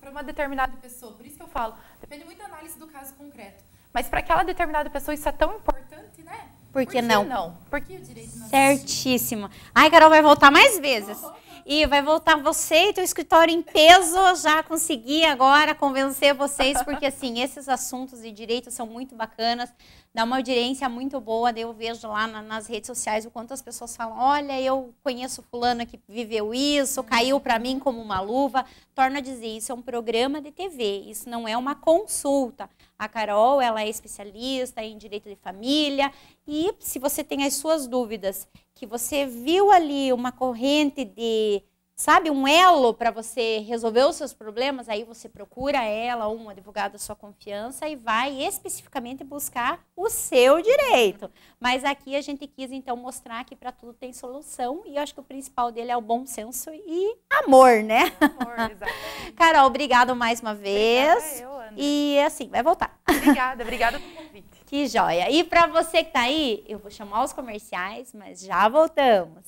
Para uma determinada pessoa, por isso que eu falo, depende muito da análise do caso concreto. Mas para aquela determinada pessoa isso é tão importante, né? Por que não? Por que o direito não Certíssimo. Ai, Carol, vai voltar mais vezes. E vai voltar você e teu escritório em peso. Já consegui agora convencer vocês, porque assim, esses assuntos de direito são muito bacanas. Dá uma audiência muito boa. Daí eu vejo lá nas redes sociais o quanto as pessoas falam, olha, eu conheço fulano que viveu isso, caiu para mim como uma luva. torno a dizer, isso é um programa de TV, isso não é uma consulta. A Carol, ela é especialista em direito de família e se você tem as suas dúvidas, que você viu ali uma corrente de, sabe, um elo para você resolver os seus problemas, aí você procura ela, um advogado da sua confiança e vai especificamente buscar o seu direito. Mas aqui a gente quis, então, mostrar que para tudo tem solução e eu acho que o principal dele é o bom senso e amor, né? Amor, exatamente. Carol, obrigada mais uma vez. Obrigada eu, Ana. E assim, vai voltar. Obrigada pelo convite. Que joia. E para você que tá aí, eu vou chamar os comerciais, mas já voltamos.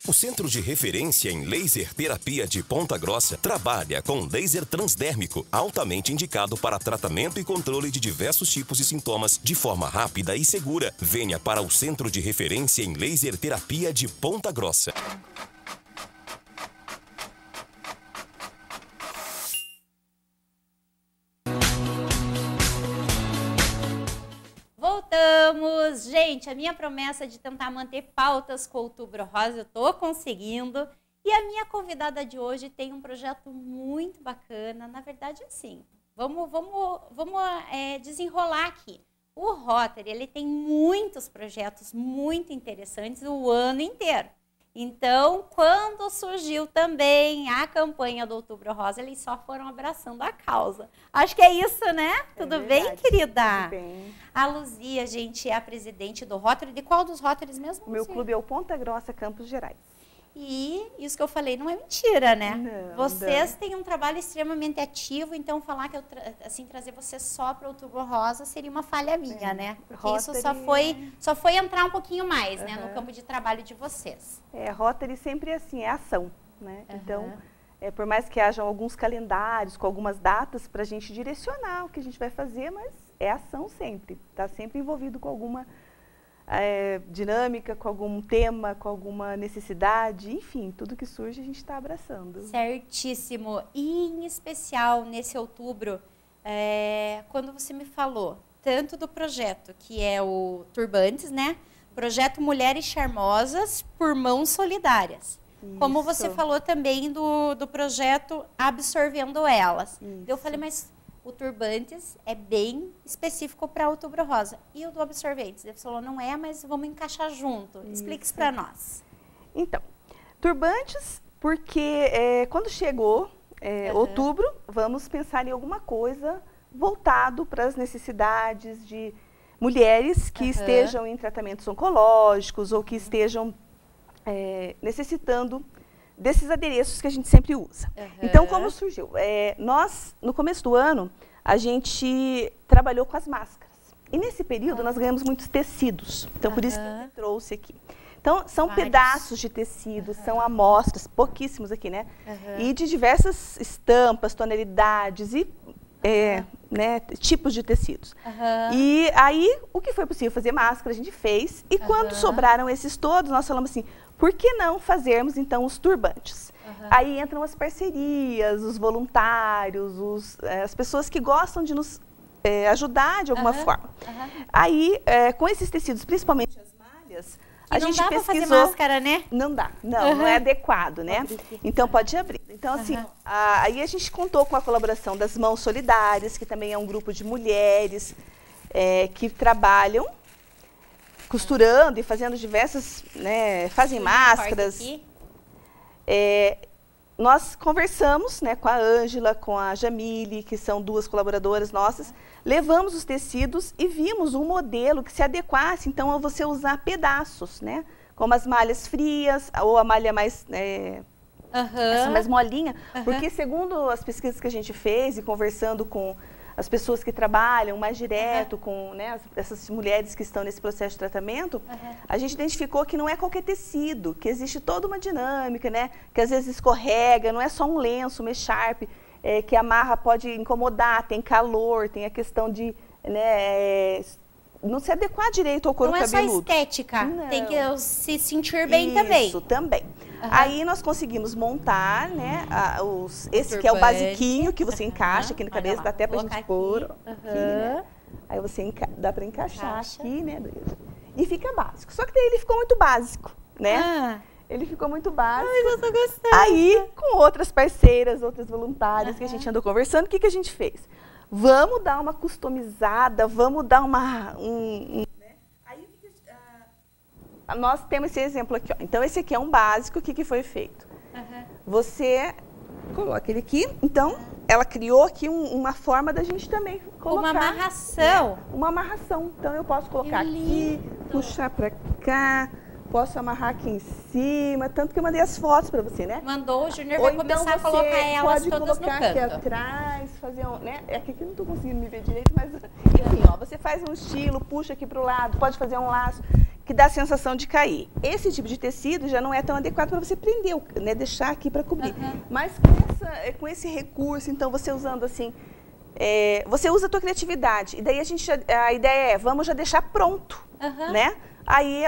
O Centro de Referência em Laser Terapia de Ponta Grossa trabalha com laser transdérmico, altamente indicado para tratamento e controle de diversos tipos de sintomas de forma rápida e segura. Venha para o Centro de Referência em Laser Terapia de Ponta Grossa. Voltamos! Gente, a minha promessa de tentar manter pautas com o Outubro Rosa, eu tô conseguindo. E a minha convidada de hoje tem um projeto muito bacana. Na verdade, assim, vamos desenrolar aqui. O Rotary, ele tem muitos projetos muito interessantes o ano inteiro. Então, quando surgiu também a campanha do Outubro Rosa, eles só foram abraçando a causa. Acho que é isso, né? Tudo bem, querida? Tudo bem. A Luzia, gente, é a presidente do Rotary. De qual dos Rotarys mesmo? O meu clube é o Ponta Grossa, Campos Gerais. E isso que eu falei não é mentira, né? Não, Vocês têm um trabalho extremamente ativo, então falar que trazer você só para o Outubro Rosa seria uma falha minha, né? Porque isso só foi entrar um pouquinho mais, né, no campo de trabalho de vocês. Rotary sempre é assim, é ação, né? Então, por mais que hajam alguns calendários com algumas datas para a gente direcionar o que a gente vai fazer, mas é ação sempre. Está sempre envolvido com alguma dinâmica, com algum tema, com alguma necessidade, enfim, tudo que surge a gente está abraçando. Certíssimo. E em especial nesse outubro, quando você me falou tanto do projeto que é o Turbantes, né? Projeto Mulheres Charmosas por Mãos Solidárias. Isso. Como você falou também do projeto Absorvendo Elas. Isso. Eu falei, mas o Turbantes é bem específico para Outubro Rosa. E o do Absorventes? Ele falou, não é, mas vamos encaixar junto. Explique isso para nós. Então, Turbantes, porque quando chegou outubro, vamos pensar em alguma coisa voltado para as necessidades de mulheres que estejam em tratamentos oncológicos ou que estejam necessitando desses adereços que a gente sempre usa. Então, como surgiu? Nós, no começo do ano, a gente trabalhou com as máscaras. E nesse período, nós ganhamos muitos tecidos. Então, por isso que eu trouxe aqui. Então, são pedaços de tecido, são amostras, pouquíssimos aqui, né? E de diversas estampas, tonalidades e tipos de tecidos. E aí, o que foi possível fazer máscara, a gente fez. E quando sobraram esses todos, nós falamos assim, por que não fazermos, então, os turbantes? Aí entram as parcerias, os voluntários, as pessoas que gostam de nos ajudar de alguma forma. Aí, com esses tecidos, principalmente as malhas, a gente não dá pesquisou... para fazer máscara, né? Não dá, não é adequado, né? Então, pode abrir. Então, assim, aí a gente contou com a colaboração das Mãos Solidárias, que também é um grupo de mulheres que trabalham costurando e fazendo diversas, fazem máscaras. Nós conversamos, com a Ângela, com a Jamile, que são duas colaboradoras nossas, levamos os tecidos e vimos um modelo que se adequasse, então, a você usar pedaços, como as malhas frias ou a malha mais, essa mais molinha, porque segundo as pesquisas que a gente fez e conversando com as pessoas que trabalham mais direto com essas mulheres que estão nesse processo de tratamento, a gente identificou que não é qualquer tecido, que existe toda uma dinâmica, que às vezes escorrega, não é só um lenço, uma echarpe, que amarra pode incomodar, tem calor, tem a questão de não se adequar direito ao couro cabeludo. Não é só estética, tem que se sentir bem também. Isso, também. Aí nós conseguimos montar, esse que é o basiquinho que você encaixa aqui na cabeça, dá até pra gente pôr aqui, Aí você dá pra encaixar aqui, E fica básico. Só que daí ele ficou muito básico, Ele ficou muito básico. Ai, eu tô gostando. Aí, com outras parceiras, outras voluntárias que a gente andou conversando, o que, que a gente fez? Vamos dar uma customizada, vamos dar uma... né? Aí, nós temos esse exemplo aqui. Ó. Então, esse aqui é um básico. O que, que foi feito? Você coloca ele aqui. Então, ela criou aqui uma forma da gente também colocar. Uma amarração. Né? Uma amarração. Então, eu posso colocar aqui, puxar para cá. Posso amarrar aqui em cima, tanto que eu mandei as fotos para você, né? Mandou, o Júnior vai começar a colocar elas todas no canto. Pode colocar aqui atrás, fazer né? É aqui que eu não estou conseguindo me ver direito, mas enfim, ó, você faz um estilo, puxa aqui para o lado, pode fazer um laço que dá a sensação de cair. Esse tipo de tecido já não é tão adequado para você prender, né? Deixar aqui para cobrir. Mas com esse recurso, então você usando assim, você usa a tua criatividade. E daí a ideia é, vamos já deixar pronto, né? Aí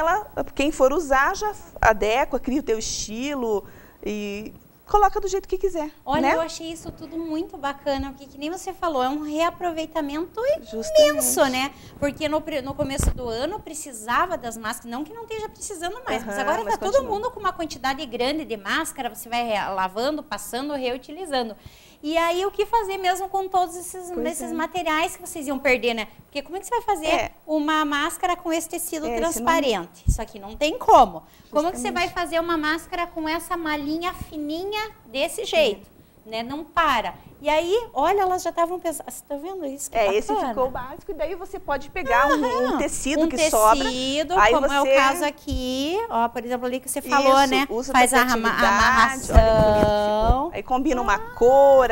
quem for usar, já adequa, cria o teu estilo e coloca do jeito que quiser. Olha, né? eu achei isso tudo muito bacana, porque que nem você falou, é um reaproveitamento imenso, né? Porque no começo do ano precisava das máscaras, não que não esteja precisando mais, mas agora está todo mundo com uma quantidade grande de máscara, você vai lavando, passando, reutilizando. E aí, o que fazer mesmo com todos esses materiais que vocês iam perder, né? Porque como é que você vai fazer uma máscara com esse tecido transparente? Isso aqui não tem como. Como que você vai fazer uma máscara com essa malhinha fininha desse jeito? Né? Não para. E aí, olha, elas já estavam pensando. Você está vendo isso? Que bacana. Esse ficou básico. E daí você pode pegar um tecido que sobra. Aí como é o caso aqui. Ó, por exemplo, ali que você falou, né? Faz a amarração. Aí combina uma cor,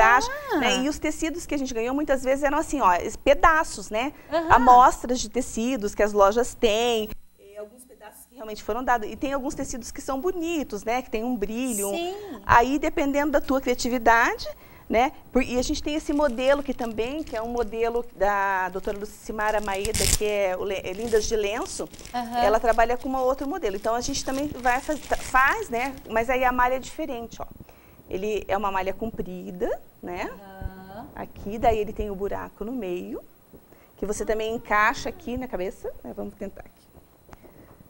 né? E os tecidos que a gente ganhou muitas vezes eram assim, ó, pedaços, né? Amostras de tecidos que as lojas têm. Alguns pedaços que realmente foram dados. E tem alguns tecidos que são bonitos, né? Que tem um brilho. Sim. Aí, dependendo da tua criatividade, né? E a gente tem esse modelo que também, que é um modelo da doutora Lucimara Maeda, que é Lindas de Lenço. Ela trabalha com um outro modelo. Então, a gente também faz, né? Mas aí a malha é diferente, ó. Ele é uma malha comprida, né? Aqui, daí ele tem o buraco no meio, que você também encaixa aqui na cabeça. Né? Vamos tentar aqui.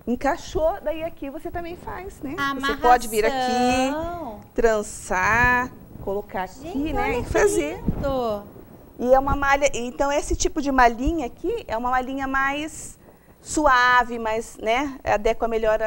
Encaixou, daí aqui você também faz, né? Você pode vir aqui, trançar, colocar aqui, né? E fazer. E é uma malha, então esse tipo de malhinha aqui é uma malhinha mais suave, mais, né? Adequa melhor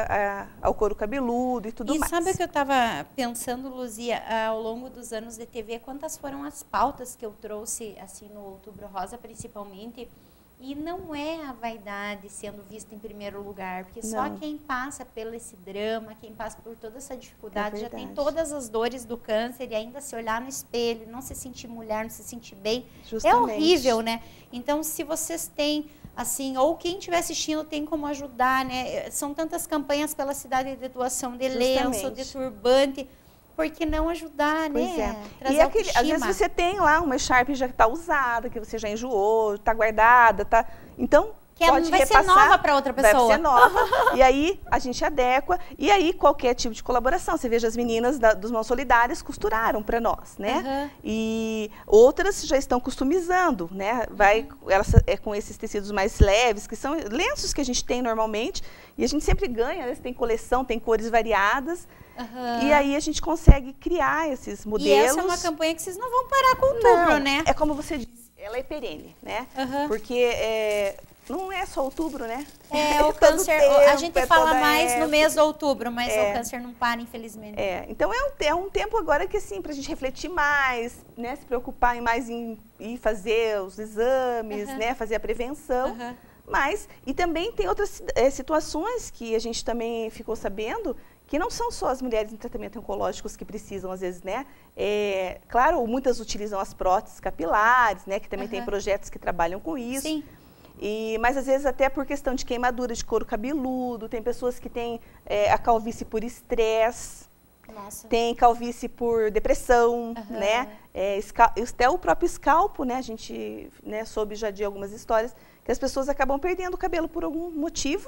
ao couro cabeludo e tudo mais. E sabe o que eu estava pensando, Luzia, ao longo dos anos de TV, quantas foram as pautas que eu trouxe, assim, no Outubro Rosa, principalmente. E não é a vaidade sendo vista em primeiro lugar, porque só quem passa pelo esse drama, quem passa por toda essa dificuldade, já tem todas as dores do câncer e ainda se olhar no espelho, não se sentir mulher, não se sentir bem, é horrível, né? Então, se vocês têm, assim, ou quem estiver assistindo tem como ajudar, né? São tantas campanhas pela cidade de doação de lenço, de turbante. Por que não ajudar, né? E às vezes você tem lá uma echarpe já que está usada, que você já enjoou, está guardada, tá. Então, pode vai repassar. Ser nova para outra pessoa. Vai ser nova. E aí, a gente adequa. E aí, qualquer tipo de colaboração. Você veja, as meninas dos Mãos Solidárias costuraram para nós, né? E outras já estão customizando, né? Elas com esses tecidos mais leves, que são lenços que a gente tem normalmente. E a gente sempre ganha, né? Tem coleção, tem cores variadas. E aí a gente consegue criar esses modelos. E essa é uma campanha que vocês não vão parar com outubro, né? É como você disse, ela é perene, né? Porque não é só outubro, né? O câncer, a gente fala mais no mês de outubro, mas o câncer não para, infelizmente. Então é um tempo agora que, assim, pra gente refletir mais, né? Se preocupar mais em ir fazer os exames, né? Fazer a prevenção. Mas, e também tem outras situações que a gente também ficou sabendo, que não são só as mulheres em tratamento oncológicos que precisam, às vezes, né? Claro, muitas utilizam as próteses capilares, né? Que também tem projetos que trabalham com isso. Sim. Mas, às vezes, até por questão de queimadura de couro cabeludo, tem pessoas que têm a calvície por estresse, tem calvície por depressão, né? Até o próprio escalpo, né? A gente soube já de algumas histórias que as pessoas acabam perdendo o cabelo por algum motivo.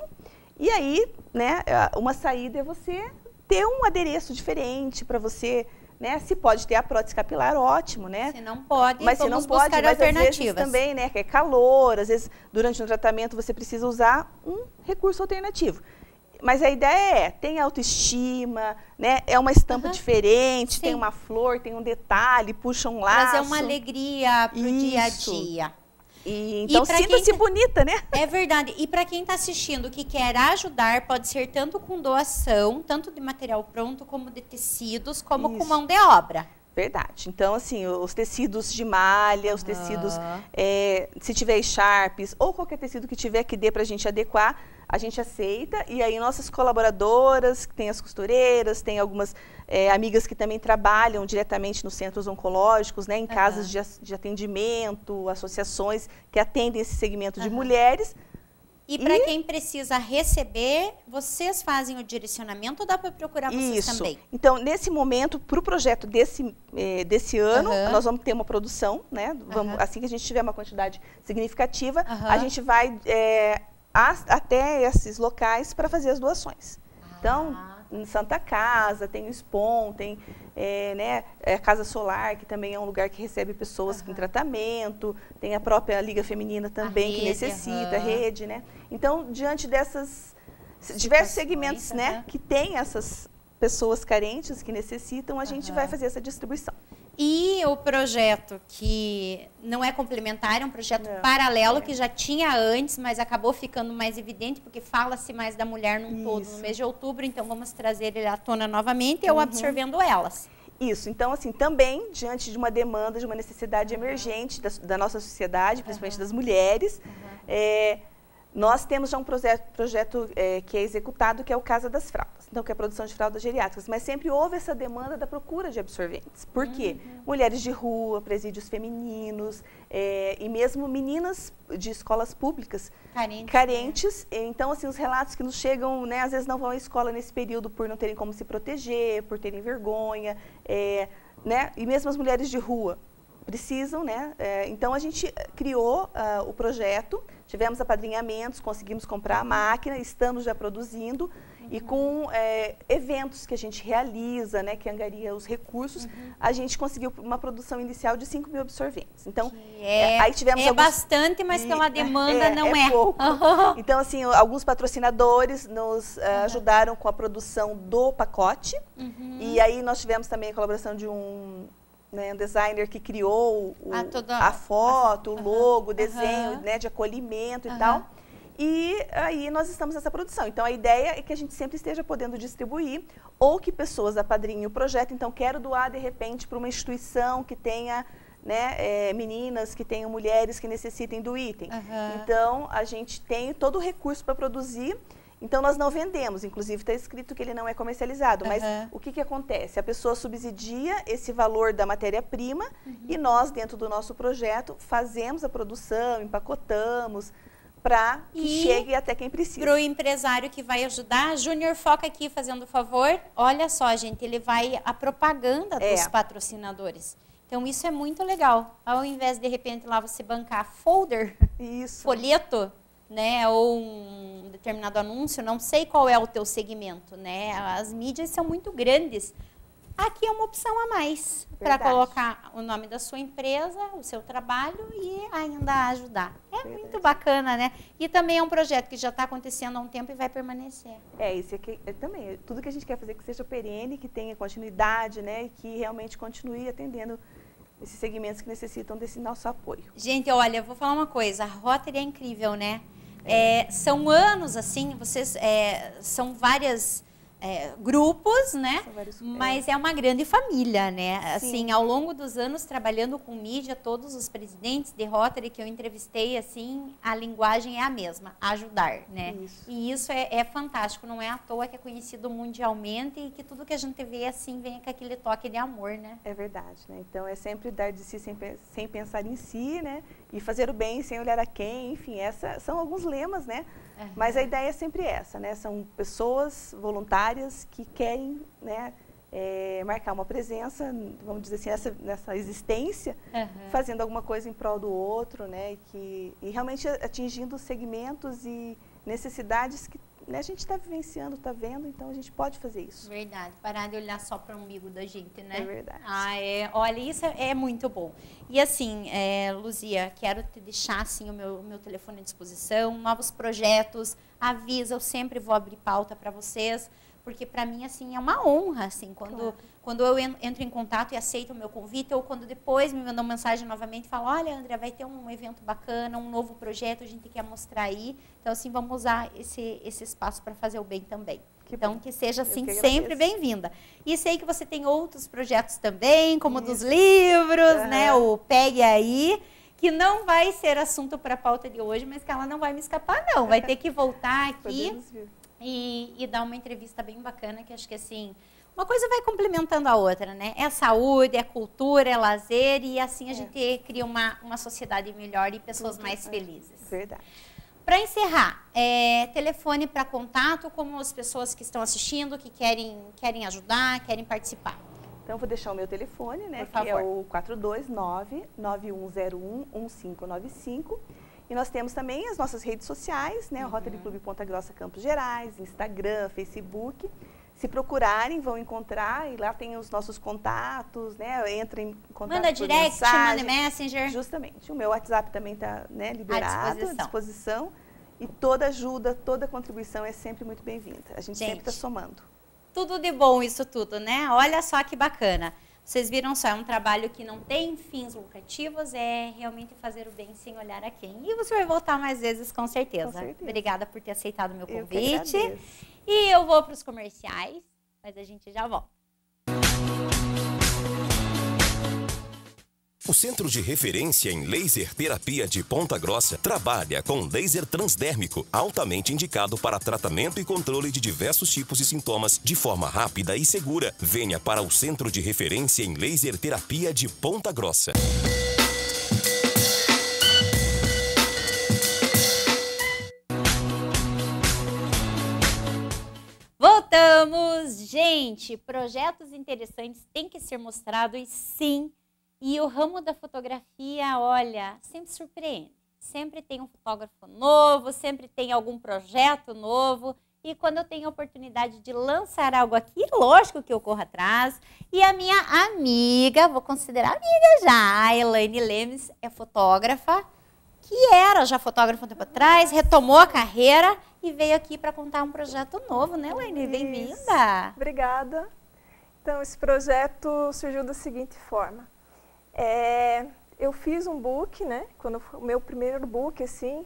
E aí, né, uma saída é você ter um adereço diferente para você, né? Se pode ter a prótese capilar, ótimo, né? Se não pode, mas vamos se não pode, buscar mas alternativas. Às vezes também, né, que é calor, às vezes durante um tratamento você precisa usar um recurso alternativo. Mas a ideia tem autoestima, né? É uma estampa diferente, Sim. tem uma flor, tem um detalhe, puxa um laço. Trazer uma alegria pro dia a dia. E, então, pra sinta-se quem bonita, né? É verdade. E para quem está assistindo que quer ajudar, pode ser tanto com doação, tanto de material pronto, como de tecidos, como com mão de obra. Verdade. Então, assim, os tecidos de malha, os tecidos, se tiver Sharps ou qualquer tecido que tiver que dê para a gente adequar, a gente aceita. E aí nossas colaboradoras, que tem as costureiras, tem algumas amigas que também trabalham diretamente nos centros oncológicos, né, em casas de atendimento, associações que atendem esse segmento de mulheres. E para quem precisa receber, vocês fazem o direcionamento ou dá para procurar vocês também? Então, nesse momento, para o projeto desse ano, nós vamos ter uma produção, né? Assim que a gente tiver uma quantidade significativa, a gente vai até esses locais para fazer as doações. Então, em Santa Casa, tem o SPON, tem a Casa Solar, que também é um lugar que recebe pessoas em tratamento, tem a própria Liga Feminina também, que necessita, a rede, né? Então, diante dessas diversos segmentos, né, que tem essas pessoas carentes que necessitam, a gente vai fazer essa distribuição. E o projeto que não é complementar, é um projeto paralelo que já tinha antes, mas acabou ficando mais evidente, porque fala-se mais da mulher num todo no mês de outubro, então vamos trazer ele à tona novamente, eu absorvendo elas. Isso, então assim, também diante de uma demanda, de uma necessidade emergente da nossa sociedade, principalmente das mulheres, nós temos já um projeto que é executado, que é o Casa das Fraldas, então que é a produção de fraldas geriátricas, mas sempre houve essa demanda da procura de absorventes. Por quê? Mulheres de rua, presídios femininos e mesmo meninas de escolas públicas carentes. Então, assim, os relatos que nos chegam, né, às vezes não vão à escola nesse período por não terem como se proteger, por terem vergonha, né, e mesmo as mulheres de rua precisam, né? Então, a gente criou o projeto, tivemos apadrinhamentos, conseguimos comprar a máquina, estamos já produzindo e com eventos que a gente realiza, né, que angaria os recursos, a gente conseguiu uma produção inicial de 5 mil absorventes. Então, aí tivemos bastante, mas pela demanda não é. Pouco. Então, assim, alguns patrocinadores nos ajudaram com a produção do pacote e aí nós tivemos também a colaboração de um designer que criou a foto, o logo, o desenho, né, de acolhimento e tal. E aí nós estamos nessa produção. Então, a ideia é que a gente sempre esteja podendo distribuir ou que pessoas apadrinhem o projeto. Então, quero doar, de repente, para uma instituição que tenha, né, meninas, que tenham mulheres que necessitem do item. Então, a gente tem todo o recurso para produzir. Então, nós não vendemos, inclusive está escrito que ele não é comercializado, mas o que acontece? A pessoa subsidia esse valor da matéria-prima e nós, dentro do nosso projeto, fazemos a produção, empacotamos, para que chegue até quem precisa. Para o empresário que vai ajudar, Júnior foca aqui fazendo o favor, olha só, gente, ele vai a propaganda dos patrocinadores. Então, isso é muito legal. Ao invés, de repente, lá você bancar folder, folheto, né, ou um determinado anúncio, não sei qual é o teu segmento, né? As mídias são muito grandes. Aqui é uma opção a mais para colocar o nome da sua empresa, o seu trabalho e ainda ajudar. Muito bacana, né? E também é um projeto que já está acontecendo há um tempo e vai permanecer. Isso aqui também. Tudo que a gente quer fazer que seja perene, que tenha continuidade, né? E que realmente continue atendendo esses segmentos que necessitam desse nosso apoio. Gente, olha, eu vou falar uma coisa. A Rotary é incrível, né? São anos, assim, vocês são várias grupos, né? Mas é uma grande família, né? Assim, ao longo dos anos trabalhando com mídia, todos os presidentes de Rotary que eu entrevistei, assim, a linguagem é a mesma, ajudar, né? E isso é fantástico, não é à toa que é conhecido mundialmente e que tudo que a gente vê, assim, vem com aquele toque de amor, né? É verdade, né? Então, é sempre dar de si sem pensar em si, né? E fazer o bem sem olhar a quem, enfim, são alguns lemas, né? Mas a ideia é sempre essa, né? São pessoas voluntárias que querem, né, marcar uma presença, vamos dizer assim, nessa existência, fazendo alguma coisa em prol do outro, né? E realmente atingindo segmentos e necessidades né, a gente está vivenciando, está vendo, então a gente pode fazer isso. Verdade, parar de olhar só para o umbigo da gente, né? É verdade. Olha, isso é muito bom. E assim, Luzia, quero te deixar assim, o meu telefone à disposição, novos projetos, avisa, eu sempre vou abrir pauta para vocês, porque para mim, assim, é uma honra, assim, quando eu entro em contato e aceito o meu convite, ou quando depois me mandam mensagem novamente e falam, olha, André, vai ter um evento bacana, um novo projeto, a gente quer mostrar aí. Então, assim, vamos usar esse espaço para fazer o bem também. Então, que seja, assim, sempre bem-vinda. E sei que você tem outros projetos também, como dos livros, né? O Pegue Aí, que não vai ser assunto para a pauta de hoje, mas que ela não vai me escapar, não. Vai ter que voltar aqui e dar uma entrevista bem bacana, que acho que, assim, uma coisa vai complementando a outra, né? É saúde, é cultura, é lazer, e assim a gente cria uma sociedade melhor e pessoas mais felizes. Verdade. Para encerrar, telefone para contato, como as pessoas que estão assistindo, que querem ajudar, querem participar. Então, eu vou deixar o meu telefone, né? Por favor. Que é o 429-9101-1595. E nós temos também as nossas redes sociais, né? O Rotary Clube Ponta Grossa Campos Gerais, Instagram, Facebook. Se procurarem, vão encontrar, e lá tem os nossos contatos, né? Entra em contato. Manda direct, manda messenger. Justamente. O meu WhatsApp também está, né, liberado, à disposição. E toda ajuda, toda contribuição é sempre muito bem-vinda. A gente sempre está somando. Tudo de bom isso tudo, né? Olha só que bacana. Vocês viram só, é um trabalho que não tem fins lucrativos, é realmente fazer o bem sem olhar a quem. E você vai voltar mais vezes, com certeza. Com certeza. Obrigada por ter aceitado o meu convite. E eu vou para os comerciais, mas a gente já volta. O Centro de Referência em Laser Terapia de Ponta Grossa trabalha com laser transdérmico, altamente indicado para tratamento e controle de diversos tipos de sintomas de forma rápida e segura. Venha para o Centro de Referência em Laser Terapia de Ponta Grossa. Voltamos! Gente, projetos interessantes têm que ser mostrados, sim. E o ramo da fotografia, olha, sempre surpreende. Sempre tem um fotógrafo novo, sempre tem algum projeto novo. E quando eu tenho a oportunidade de lançar algo aqui, lógico que eu corro atrás. E a minha amiga, vou considerar amiga já, a Elaine Lemes, é fotógrafa, que era já fotógrafa um tempo atrás, retomou a carreira e veio aqui para contar um projeto novo, né, Elaine? Bem-vinda! Obrigada. Então, esse projeto surgiu da seguinte forma. Eu fiz um book, né? O meu primeiro book, assim,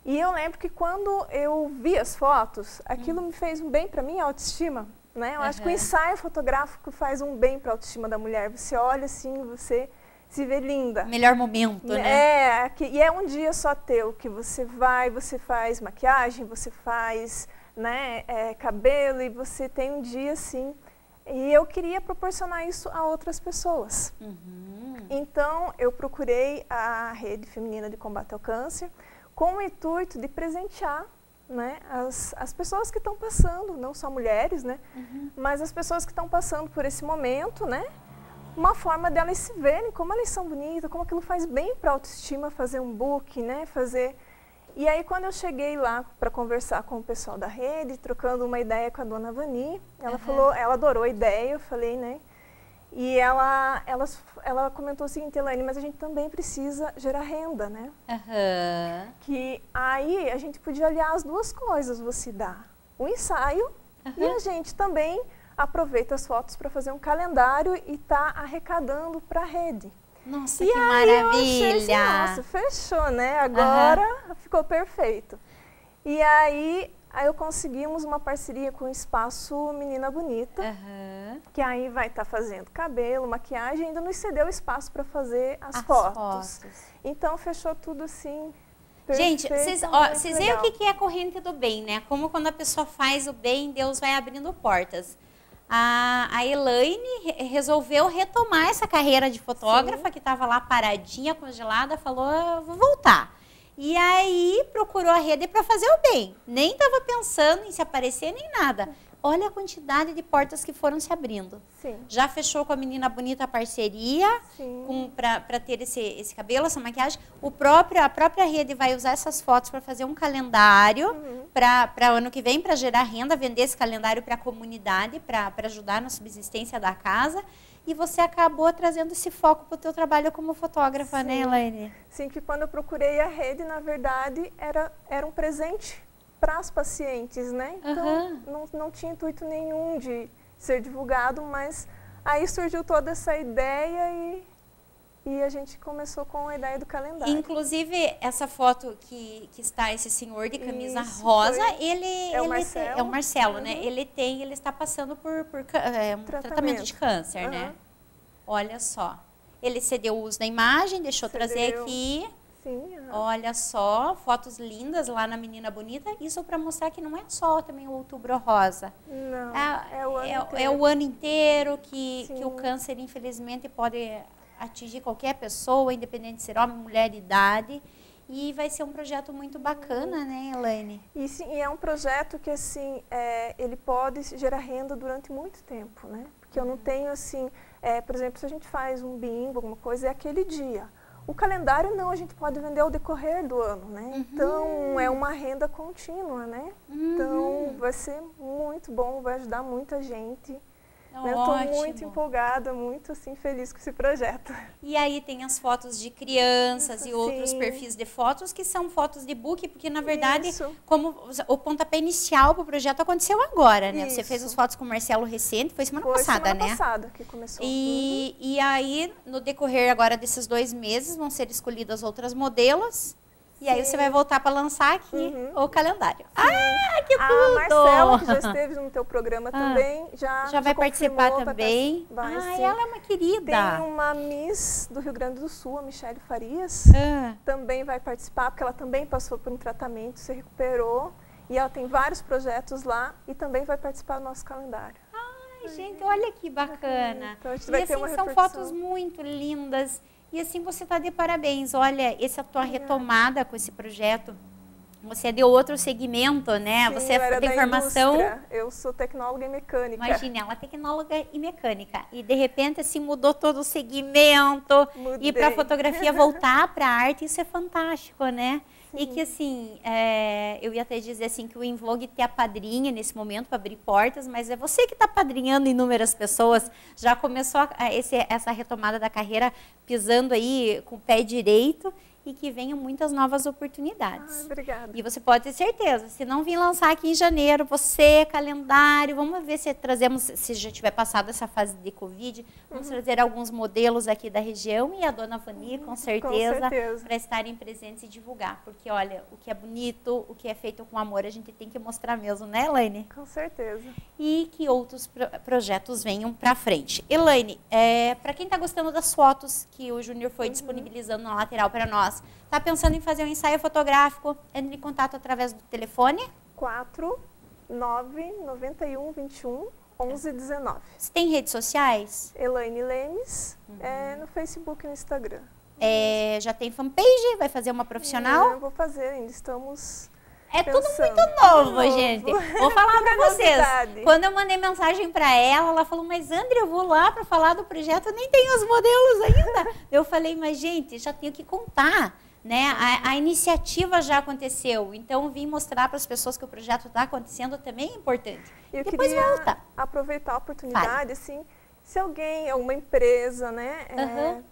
e eu lembro que quando eu vi as fotos, aquilo me fez um bem para minha autoestima, né? Eu acho que o ensaio fotográfico faz um bem para a autoestima da mulher. Você olha assim, você se vê linda. Melhor momento, né? E é um dia só teu, que você vai, você faz maquiagem, você faz, né, cabelo, e você tem um dia assim. E eu queria proporcionar isso a outras pessoas. Então, eu procurei a Rede Feminina de Combate ao Câncer com o intuito de presentear, né, as pessoas que estão passando, não só mulheres, né, mas as pessoas que estão passando por esse momento, né, uma forma delas se verem como elas são bonitas, como aquilo faz bem para a autoestima, fazer um book, né, fazer... E aí, quando eu cheguei lá para conversar com o pessoal da rede, trocando uma ideia com a dona Vani, ela falou, ela adorou a ideia, eu falei, né? E ela comentou o seguinte, Elaine, mas a gente também precisa gerar renda, né? Que aí a gente podia aliar as duas coisas, você dá o ensaio e a gente também aproveita as fotos para fazer um calendário e tá arrecadando para a rede. Nossa, que maravilha! Assim, nossa, fechou, né? Agora ficou perfeito. E aí conseguimos uma parceria com o Espaço Menina Bonita, que aí vai estar fazendo cabelo, maquiagem, ainda nos cedeu espaço para fazer as fotos. Então, fechou tudo assim, perfeito. Gente, vocês veem o que é a corrente do bem, né? Como quando a pessoa faz o bem, Deus vai abrindo portas. A Elaine resolveu retomar essa carreira de fotógrafa, que estava lá paradinha, congelada, falou, vou voltar. E aí procurou a rede para fazer o bem. Nem estava pensando em se aparecer nem nada. Olha a quantidade de portas que foram se abrindo. Sim. Já fechou com a Menina Bonita a parceria Sim. para ter esse cabelo, essa maquiagem. A própria rede vai usar essas fotos para fazer um calendário para ano que vem, para gerar renda, vender esse calendário para a comunidade, para ajudar na subsistência da casa. E você acabou trazendo esse foco para o teu trabalho como fotógrafa, Sim. né, Elaine? Sim, que quando eu procurei a rede, na verdade, era um presente para as pacientes, né? Então, não tinha intuito nenhum de ser divulgado, mas aí surgiu toda essa ideia e a gente começou com a ideia do calendário. Inclusive, essa foto que está esse senhor de camisa Isso, rosa, é o Marcelo. é o Marcelo, né? Ele está passando por um tratamento de câncer, né? Olha só. Ele cedeu o uso da imagem, deixou trazer aqui. Sim. Olha só, fotos lindas lá na Menina Bonita. Isso para mostrar que não é só também o Outubro Rosa. Não, é o ano inteiro que o câncer, infelizmente, pode atingir qualquer pessoa, independente de ser homem, mulher, idade. E vai ser um projeto muito bacana, né, Elaine? E é um projeto que, assim, ele pode gerar renda durante muito tempo, né? Porque eu não tenho, assim, por exemplo, se a gente faz um bingo, alguma coisa, é aquele dia. O calendário não, a gente pode vender ao decorrer do ano, né? Então, é uma renda contínua, né? Então, vai ser muito bom, vai ajudar muita gente. Eu estou muito empolgada, muito assim, feliz com esse projeto. E aí tem as fotos de crianças e outros perfis de fotos que são fotos de book, porque na verdade, como o pontapé inicial para o projeto aconteceu agora, né? Você fez as fotos com o Marcelo recente, foi semana passada, né? Semana passada que começou. E aí, no decorrer agora desses 2 meses, vão ser escolhidas outras modelos. E aí você vai voltar para lançar aqui o calendário. Ah, que tudo! A Marcela, que já esteve no teu programa também, já vai participar também. Ela é uma querida. Tem uma Miss do Rio Grande do Sul, a Michele Farias, também vai participar, porque ela também passou por um tratamento, se recuperou. E ela tem vários projetos lá e também vai participar do nosso calendário. Ai, gente, olha que bacana. Então, a gente vai ter uma são fotos muito lindas. E assim você está de parabéns. Olha, essa é a tua retomada com esse projeto. Você deu outro segmento, né? Sim, você tem formação. Eu sou tecnóloga e mecânica. Imagina, ela é tecnóloga e mecânica. E de repente assim mudou todo o segmento. Mudei. E para a fotografia voltar para a arte, isso é fantástico, né? E que assim, eu ia até dizer assim que o Invlog te apadrinha nesse momento para abrir portas, mas é você que está apadrinhando inúmeras pessoas. Já começou essa retomada da carreira pisando aí com o pé direito e que venham muitas novas oportunidades. Obrigada. E você pode ter certeza, se não vir lançar aqui em janeiro, você, calendário, vamos ver se trazemos, se já tiver passado essa fase de Covid, vamos trazer alguns modelos aqui da região e a dona Vani, com certeza. Para estarem presentes e divulgar. Porque, olha, o que é bonito, o que é feito com amor, a gente tem que mostrar mesmo, né, Elaine? Com certeza. E que outros projetos venham para frente. Elaine, para quem está gostando das fotos que o Júnior foi disponibilizando na lateral para nós, está pensando em fazer um ensaio fotográfico, entre em contato através do telefone? 4-9-91-21-11-19. Você tem redes sociais? Elaine Lemes, no Facebook e no Instagram. Já tem fanpage? Vai fazer uma profissional? Não, vou fazer, ainda estamos tudo muito novo, gente. Vou falar para vocês. Quando eu mandei mensagem para ela falou, mas André, eu vou lá para falar do projeto, eu nem tenho os modelos ainda. Eu falei, mas gente, já tenho que contar, né? A iniciativa já aconteceu, então vim mostrar para as pessoas que o projeto está acontecendo também é importante. Eu depois queria volta. Aproveitar a oportunidade, assim, se alguém, alguma empresa, né?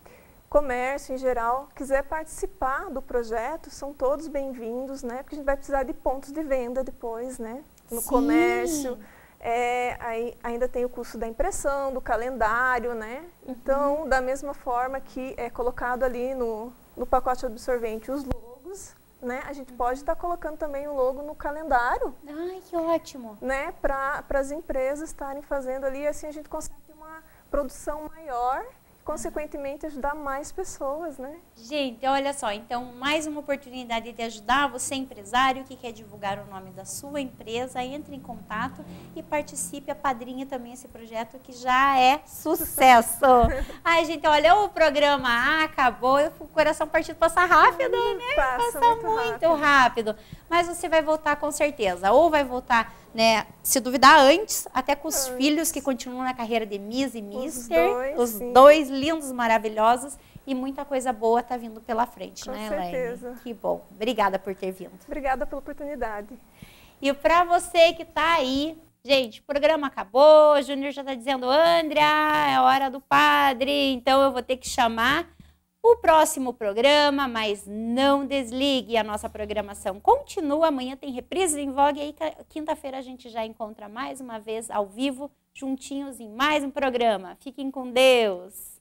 Comércio em geral, quiser participar do projeto, são todos bem-vindos, né? Porque a gente vai precisar de pontos de venda depois, né? No comércio. Ainda tem o custo da impressão, do calendário, né? Então, da mesma forma que é colocado ali no pacote absorvente os logos, né? A gente pode estar colocando também o logo no calendário. Ai, que ótimo! Né? Para as empresas estarem fazendo ali, assim a gente consegue ter uma produção maior consequentemente, ajudar mais pessoas, né? Gente, olha só, então, mais uma oportunidade de ajudar você, empresário, que quer divulgar o nome da sua empresa, entre em contato e participe, apadrinhe também esse projeto que já é sucesso. Ai, gente, olha, o programa acabou, o coração partido passa rápido, né? Passa muito rápido. Mas você vai voltar com certeza, ou vai voltar, né, se duvidar antes, até com os filhos que continuam na carreira de Miss e Mister, os dois lindos, maravilhosos, e muita coisa boa tá vindo pela frente, com né, certeza. Elaine? Que bom. Obrigada por ter vindo. Obrigada pela oportunidade. E para você que tá aí, gente, o programa acabou, o Júnior já tá dizendo, Andrea, é hora do padre, então eu vou ter que chamar o próximo programa, mas não desligue, a nossa programação continua, amanhã tem reprise em Vogue, e aí quinta-feira a gente já encontra mais uma vez ao vivo, juntinhos em mais um programa. Fiquem com Deus!